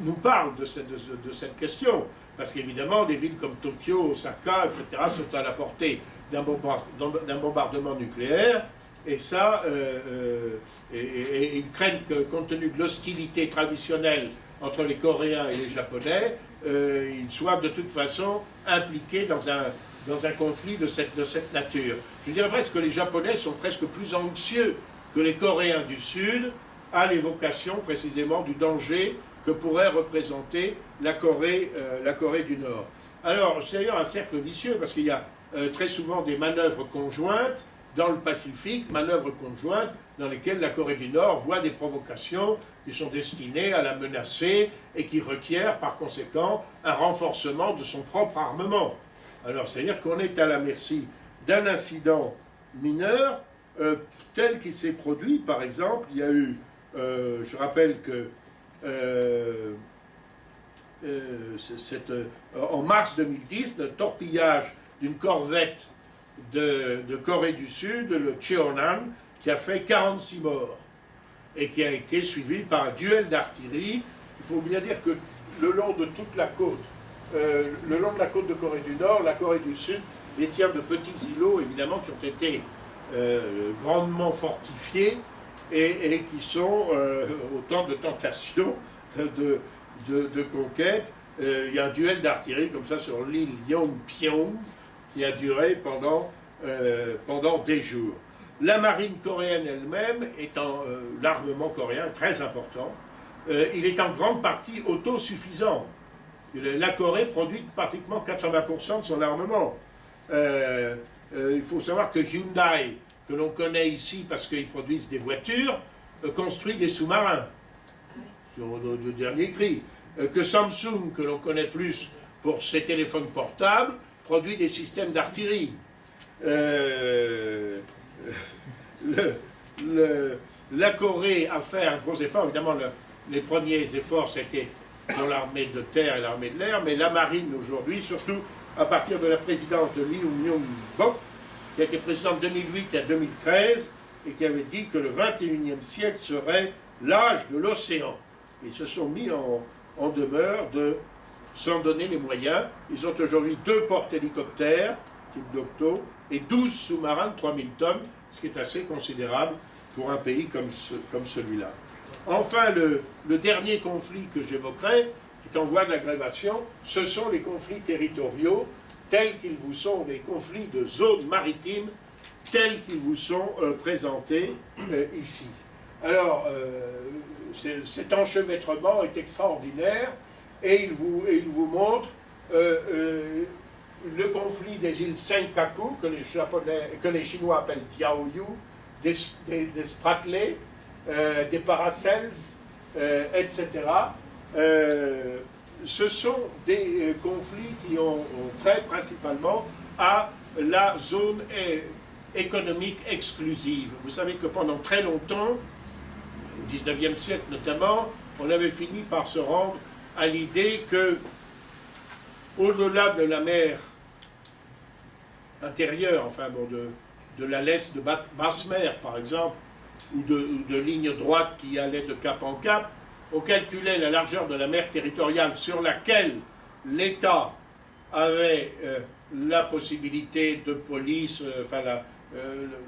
nous parlent de cette question. Parce qu'évidemment, des villes comme Tokyo, Osaka, etc. sont à la portée d'un bombardement nucléaire. Et ça, et ils craignent que, compte tenu de l'hostilité traditionnelle entre les Coréens et les Japonais, ils soient de toute façon impliqués dans un conflit de cette nature. Je dirais presque que les Japonais sont presque plus anxieux que les Coréens du Sud à l'évocation précisément du danger que pourrait représenter la Corée du Nord. Alors, c'est d'ailleurs un cercle vicieux, parce qu'il y a très souvent des manœuvres conjointes dans le Pacifique, manœuvres conjointes dans lesquelles la Corée du Nord voit des provocations qui sont destinées à la menacer et qui requièrent par conséquent un renforcement de son propre armement. Alors, c'est-à-dire qu'on est à la merci d'un incident mineur tel qu'il s'est produit. Par exemple, il y a eu, je rappelle que en mars 2010, le torpillage d'une corvette de Corée du Sud, le Cheonan, qui a fait 46 morts et qui a été suivi par un duel d'artillerie. Il faut bien dire que le long de toute la côte, le long de la côte de Corée du Nord, la Corée du Sud détient de petits îlots, évidemment, qui ont été grandement fortifiés et qui sont autant de tentations de conquête. Il y a un duel d'artillerie comme ça sur l'île Yongbyon qui a duré pendant des jours. La marine coréenne elle-même étant l'armement coréen très important, il est en grande partie autosuffisant. La Corée produit pratiquement 80% de son armement. Il faut savoir que Hyundai, que l'on connaît ici parce qu'ils produisent des voitures, construit des sous-marins, sur le dernier cri. Que Samsung, que l'on connaît plus pour ses téléphones portables, produit des systèmes d'artillerie. La Corée a fait un gros effort. Évidemment, les premiers efforts, c'était dans l'armée de terre et l'armée de l'air, mais la marine aujourd'hui, surtout à partir de la présidence de Lee Myung-bok, qui a été président de 2008 à 2013, et qui avait dit que le 21e siècle serait l'âge de l'océan. Ils se sont mis en demeure de s'en donner les moyens. Ils ont aujourd'hui 2 porte-hélicoptères, type Dokto, et 12 sous-marins de 3000 tonnes, ce qui est assez considérable pour un pays comme celui-là. Enfin, le dernier conflit que j'évoquerai, qui est en voie d'aggravation, ce sont les conflits territoriaux, tels qu'ils vous sont, les conflits de zones maritimes, tels qu'ils vous sont présentés ici. Alors, cet enchevêtrement est extraordinaire, et il vous montre le conflit des îles Senkaku, que les Chinois appellent Diaoyu, des Spratleys, des Paracels, etc. Ce sont des conflits qui ont trait principalement à la zone économique exclusive. Vous savez que pendant très longtemps, au XIXe siècle notamment, on avait fini par se rendre à l'idée que, au-delà de la mer intérieure, enfin bon, de la laisse de basse mer par exemple, ou de lignes droites qui allaient de cap en cap, on calculait la largeur de la mer territoriale sur laquelle l'État avait la possibilité de police, enfin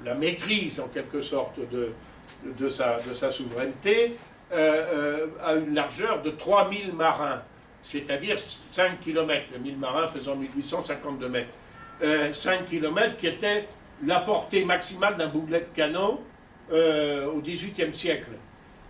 la maîtrise en quelque sorte de sa souveraineté, à une largeur de 3000 marins, c'est-à-dire 5 km, le 1000 marins faisant 1852 mètres. 5 km qui était la portée maximale d'un boulet de canon au XVIIIe siècle,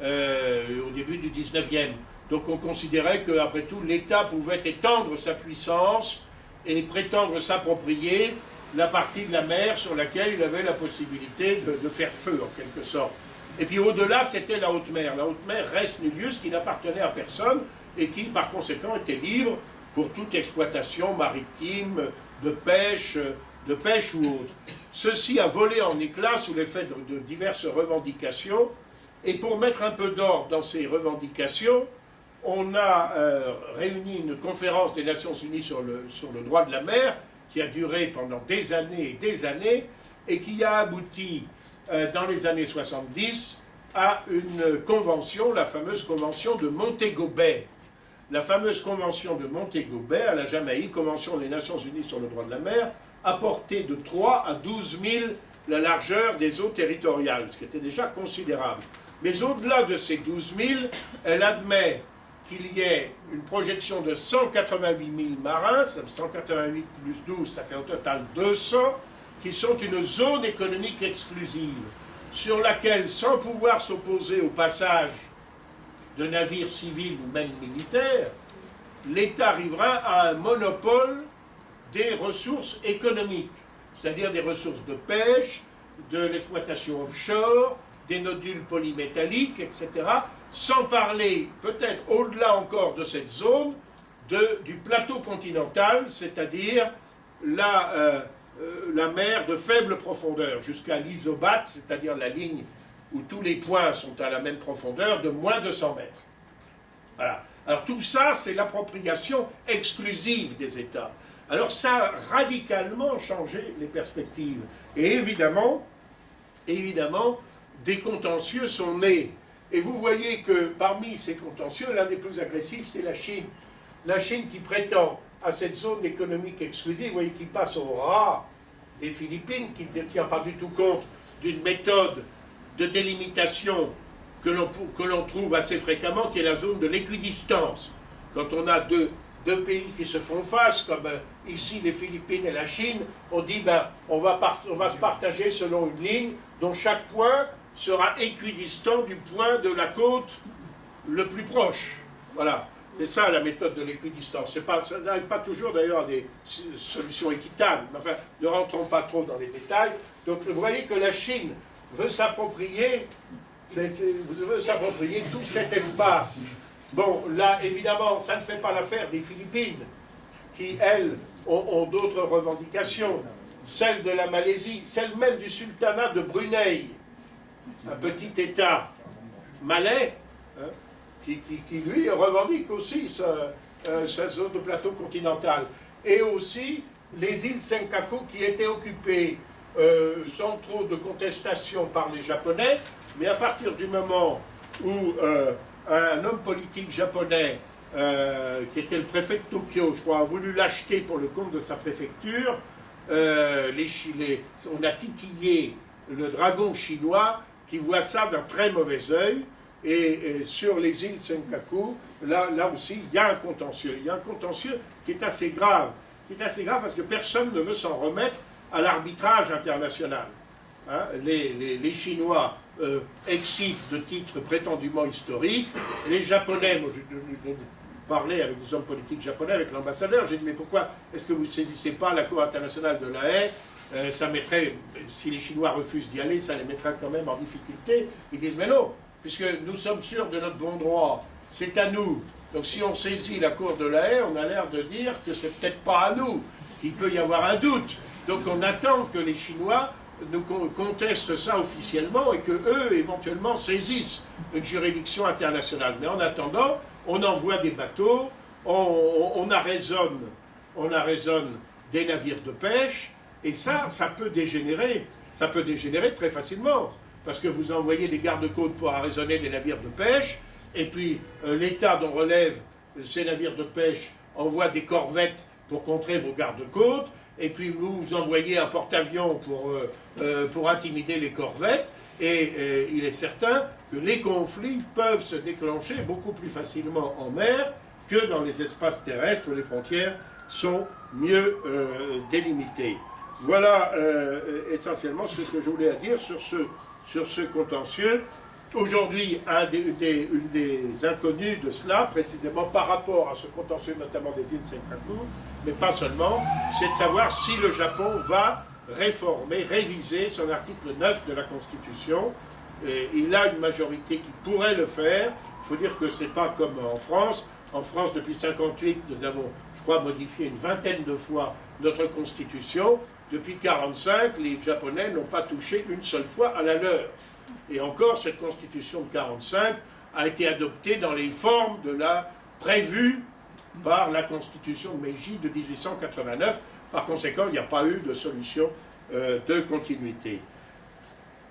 au début du XIXe. Donc on considérait qu'après tout, l'État pouvait étendre sa puissance et prétendre s'approprier la partie de la mer sur laquelle il avait la possibilité de faire feu, en quelque sorte. Et puis au-delà, c'était la haute mer. La haute mer, res nullius, qui n'appartenait à personne et qui, par conséquent, était libre pour toute exploitation maritime, de pêche ou autre. Ceci a volé en éclats sous l'effet de diverses revendications, et pour mettre un peu d'ordre dans ces revendications, on a réuni une conférence des Nations Unies sur le droit de la mer, qui a duré pendant des années et qui a abouti dans les années 70 à une convention, la fameuse convention de Montego Bay. La fameuse convention de Montego Bay à la Jamaïque, convention des Nations Unies sur le droit de la mer, a porté de 3 à 12 000 la largeur des eaux territoriales, ce qui était déjà considérable. Mais au-delà de ces 12 000, elle admet qu'il y ait une projection de 188 000 marins, 188 plus 12, ça fait au total 200, qui sont une zone économique exclusive, sur laquelle, sans pouvoir s'opposer au passage de navires civils ou même militaires, l'État arrivera à un monopole des ressources économiques, c'est-à-dire des ressources de pêche, de l'exploitation offshore, des nodules polymétalliques, etc., sans parler, peut-être au-delà encore de cette zone, du plateau continental, c'est-à-dire la mer de faible profondeur, jusqu'à l'isobate, c'est-à-dire la ligne où tous les points sont à la même profondeur, de moins de 100 mètres. Voilà. Alors tout ça, c'est l'appropriation exclusive des États. Alors ça a radicalement changé les perspectives. Et évidemment, des contentieux sont nés. Et vous voyez que parmi ces contentieux, l'un des plus agressifs, c'est la Chine. La Chine qui prétend à cette zone économique exclusive, vous voyez, qui passe au ras des Philippines, qui ne tient pas du tout compte d'une méthode de délimitation que l'on trouve assez fréquemment, qui est la zone de l'équidistance. Quand on a deux pays qui se font face, comme ici les Philippines et la Chine, on dit on va se partager selon une ligne dont chaque point sera équidistant du point de la côte le plus proche. Voilà, c'est ça la méthode de l'équidistance. Ça n'arrive pas toujours d'ailleurs à des solutions équitables, mais enfin, ne rentrons pas trop dans les détails. Donc vous voyez que la Chine veut s'approprier tout cet espace. Bon, là, évidemment, ça ne fait pas l'affaire des Philippines, qui, elles, ont d'autres revendications. Celle de la Malaisie, celle même du sultanat de Brunei, un petit État malais, hein, qui lui, revendique aussi sa zone de plateau continental. Et aussi les îles Senkaku, qui étaient occupées sans trop de contestation par les Japonais, mais à partir du moment où un homme politique japonais, qui était le préfet de Tokyo, je crois, a voulu l'acheter pour le compte de sa préfecture, on a titillé le dragon chinois, qui voit ça d'un très mauvais œil, Et sur les îles Senkaku, là aussi, il y a un contentieux. Il y a un contentieux qui est assez grave. Qui est assez grave parce que personne ne veut s'en remettre à l'arbitrage international. Hein, les Chinois excitent de titres prétendument historiques. Les Japonais, moi je parlais avec des hommes politiques japonais, avec l'ambassadeur, j'ai dit mais pourquoi est-ce que vous ne saisissez pas la Cour internationale de la Haye? Ça mettrait, si les Chinois refusent d'y aller, ça les mettra quand même en difficulté. Ils disent mais non, puisque nous sommes sûrs de notre bon droit, c'est à nous. Donc si on saisit la Cour de la Haye, on a l'air de dire que c'est peut-être pas à nous, qu'il peut y avoir un doute. Donc on attend que les Chinois nous contestent ça officiellement et que eux éventuellement saisissent une juridiction internationale. Mais en attendant, on envoie des bateaux, on arraisonne des navires de pêche, et ça peut dégénérer très facilement, parce que vous envoyez des gardes-côtes pour arraisonner des navires de pêche, et puis l'État dont relève ces navires de pêche envoie des corvettes pour contrer vos gardes-côtes, et puis vous envoyez un porte-avions pour intimider les corvettes, et il est certain que les conflits peuvent se déclencher beaucoup plus facilement en mer que dans les espaces terrestres où les frontières sont mieux délimitées. Voilà essentiellement ce que je voulais dire sur ce contentieux. Aujourd'hui, une des inconnues de cela, précisément par rapport à ce contentieux, notamment des îles Senkaku, mais pas seulement, c'est de savoir si le Japon va réviser son article 9 de la Constitution. Et il a une majorité qui pourrait le faire. Il faut dire que ce n'est pas comme en France. En France, depuis 1958, nous avons, je crois, modifié une vingtaine de fois notre Constitution. Depuis 1945, les Japonais n'ont pas touché une seule fois à la leur. Et encore, cette Constitution de 1945 a été adoptée dans les formes prévues par la Constitution de Meiji de 1889. Par conséquent, il n'y a pas eu de solution de continuité.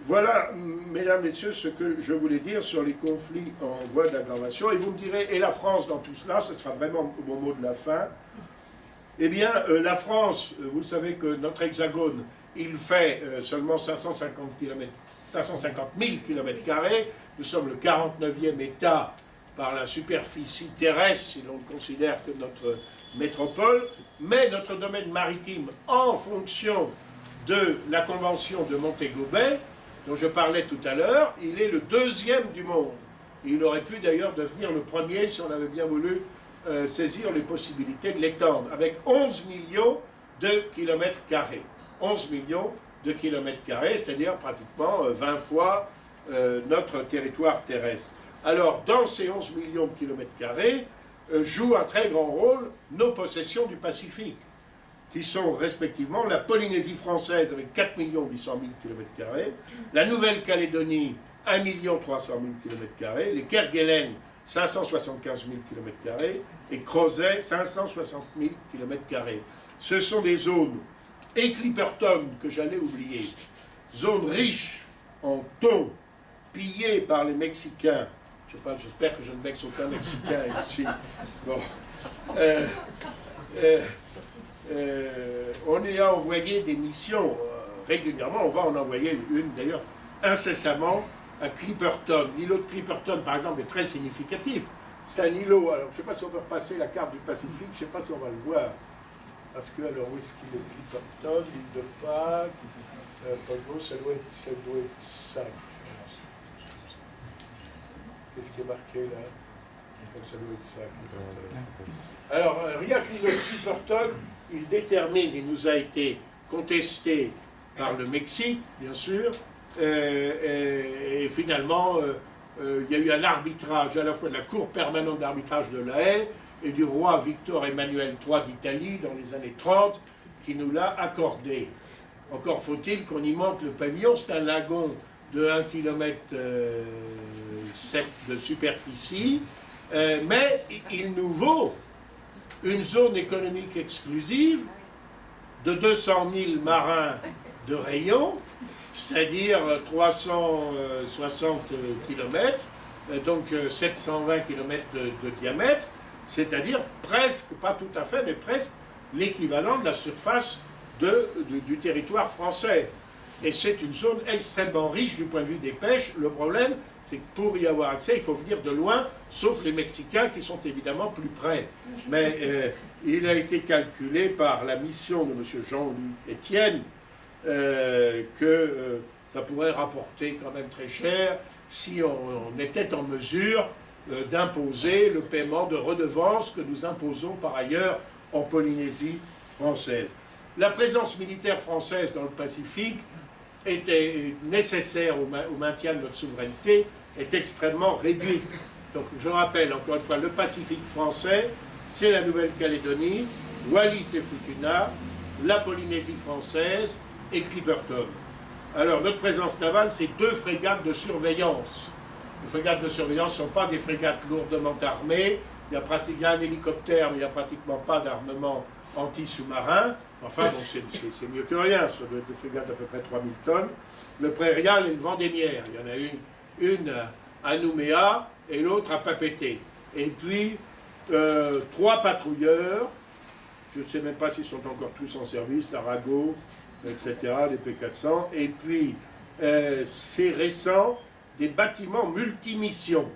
Voilà, mesdames, messieurs, ce que je voulais dire sur les conflits en voie d'aggravation. Et vous me direz, et la France dans tout cela, ce sera vraiment mon mot de la fin. Eh bien, la France, vous le savez que notre hexagone, il fait seulement 550 000 km². Nous sommes le 49e État par la superficie terrestre, si l'on le considère que notre métropole, mais notre domaine maritime, en fonction de la Convention de Montego Bay, dont je parlais tout à l'heure, il est le deuxième du monde. Il aurait pu d'ailleurs devenir le premier si on avait bien voulu saisir les possibilités de l'étendre, avec 11 millions de kilomètres carrés. 11 millions de kilomètres carrés, c'est-à-dire pratiquement 20 fois notre territoire terrestre. Alors, dans ces 11 millions de kilomètres carrés, jouent un très grand rôle nos possessions du Pacifique, qui sont respectivement la Polynésie française avec 4 800 000 km², la Nouvelle-Calédonie 1 300 000 km², les Kerguelen 575 000 km² et Crozet 560 000 km². Ce sont des zones, et Clipperton que j'allais oublier, zones riches en thon, pillées par les Mexicains. Je sais pas, j'espère que je ne vexe aucun Mexicain ici. Bon. On y a envoyé des missions régulièrement, on va en envoyer une d'ailleurs incessamment à Clipperton. L'îlot de Clipperton, par exemple, est très significatif. C'est un îlot, alors je ne sais pas si on peut repasser la carte du Pacifique, je ne sais pas si on va le voir. Parce que, alors, où est-ce qu'il est Clipperton, l'île de Pâques, ça doit être ça. Qu'est-ce qui est marqué là? Donc ça doit être ça. Alors, rien que l'îlot de Clipperton, il détermine, il nous a été contesté par le Mexique, bien sûr, et finalement, il y a eu un arbitrage à la fois de la Cour permanente d'arbitrage de la Haye et du roi Victor Emmanuel III d'Italie dans les années 30 qui nous l'a accordé. Encore faut-il qu'on y monte le pavillon, c'est un lagon de 1,7 km de superficie, mais il nous vaut une zone économique exclusive de 200 000 marins de rayon, c'est-à-dire 360 km, donc 720 km de diamètre, c'est-à-dire presque, pas tout à fait, mais presque l'équivalent de la surface du territoire français. et c'est une zone extrêmement riche du point de vue des pêches. Le problème, c'est que pour y avoir accès, il faut venir de loin, sauf les Mexicains qui sont évidemment plus près. Mais il a été calculé par la mission de M. Jean-Louis Etienne que ça pourrait rapporter quand même très cher si on était en mesure d'imposer le paiement de redevances que nous imposons par ailleurs en Polynésie française. La présence militaire française dans le Pacifique était nécessaire au maintien de notre souveraineté, est extrêmement réduite. Donc je rappelle encore une fois, le Pacifique français, c'est la Nouvelle-Calédonie, Wallis et Futuna, la Polynésie française et Clipperton. Alors notre présence navale, c'est 2 frégates de surveillance. Les frégates de surveillance ne sont pas des frégates lourdement armées, il y a un hélicoptère, mais il n'y a pratiquement pas d'armement anti-sous-marin. Enfin, bon, c'est mieux que rien, ça doit être des frégates d'à peu près 3000 tonnes. Le Prairial et le Vendémiaire, il y en a une à Nouméa et l'autre à Papeete. Et puis, 3 patrouilleurs, je ne sais même pas s'ils sont encore tous en service, l'Arago, etc., les P400. Et puis, c'est récent, des bâtiments multimissions.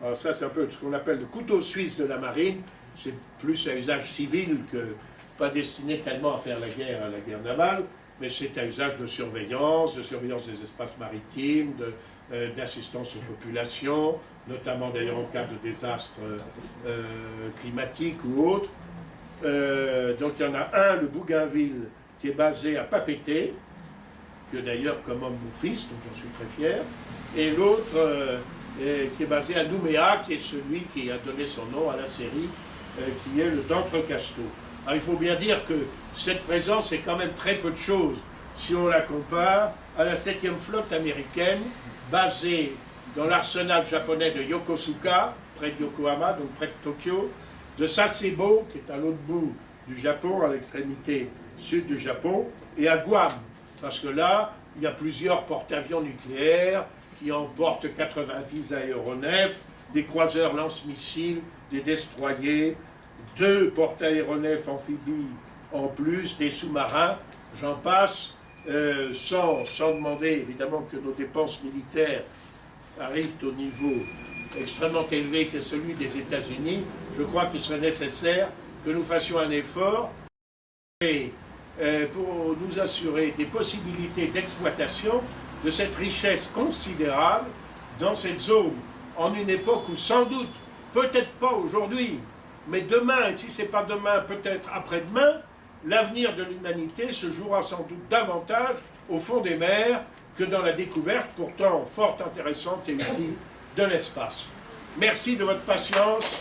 Alors ça, c'est un peu ce qu'on appelle le couteau suisse de la marine. C'est plus à usage civil que pas destiné tellement à faire la guerre navale, mais c'est à usage de surveillance des espaces maritimes, d'assistance aux populations, notamment d'ailleurs en cas de désastres climatiques ou autres. Donc il y en a un, le Bougainville, qui est basé à Papeete, que d'ailleurs commande mon fils, donc j'en suis très fier, et l'autre qui est basé à Nouméa, qui est celui qui a donné son nom à la série, qui est le d'Entrecasteaux. Alors, il faut bien dire que cette présence est quand même très peu de choses si on la compare à la 7e flotte américaine basée dans l'arsenal japonais de Yokosuka, près de Yokohama, donc près de Tokyo, de Sasebo, qui est à l'autre bout du Japon, à l'extrémité sud du Japon, et à Guam, parce que là, il y a plusieurs porte-avions nucléaires qui emportent 90 aéronefs, des croiseurs lance-missiles, des destroyers, 2 porte-aéronefs amphibies en plus, des sous-marins, j'en passe, sans demander évidemment que nos dépenses militaires arrivent au niveau extrêmement élevé que celui des États-Unis. Je crois qu'il serait nécessaire que nous fassions un effort pour nous assurer des possibilités d'exploitation de cette richesse considérable dans cette zone, en une époque où sans doute, peut-être pas aujourd'hui, mais demain, et si ce n'est pas demain, peut-être après-demain, l'avenir de l'humanité se jouera sans doute davantage au fond des mers que dans la découverte pourtant fort intéressante et utile de l'espace. Merci de votre patience.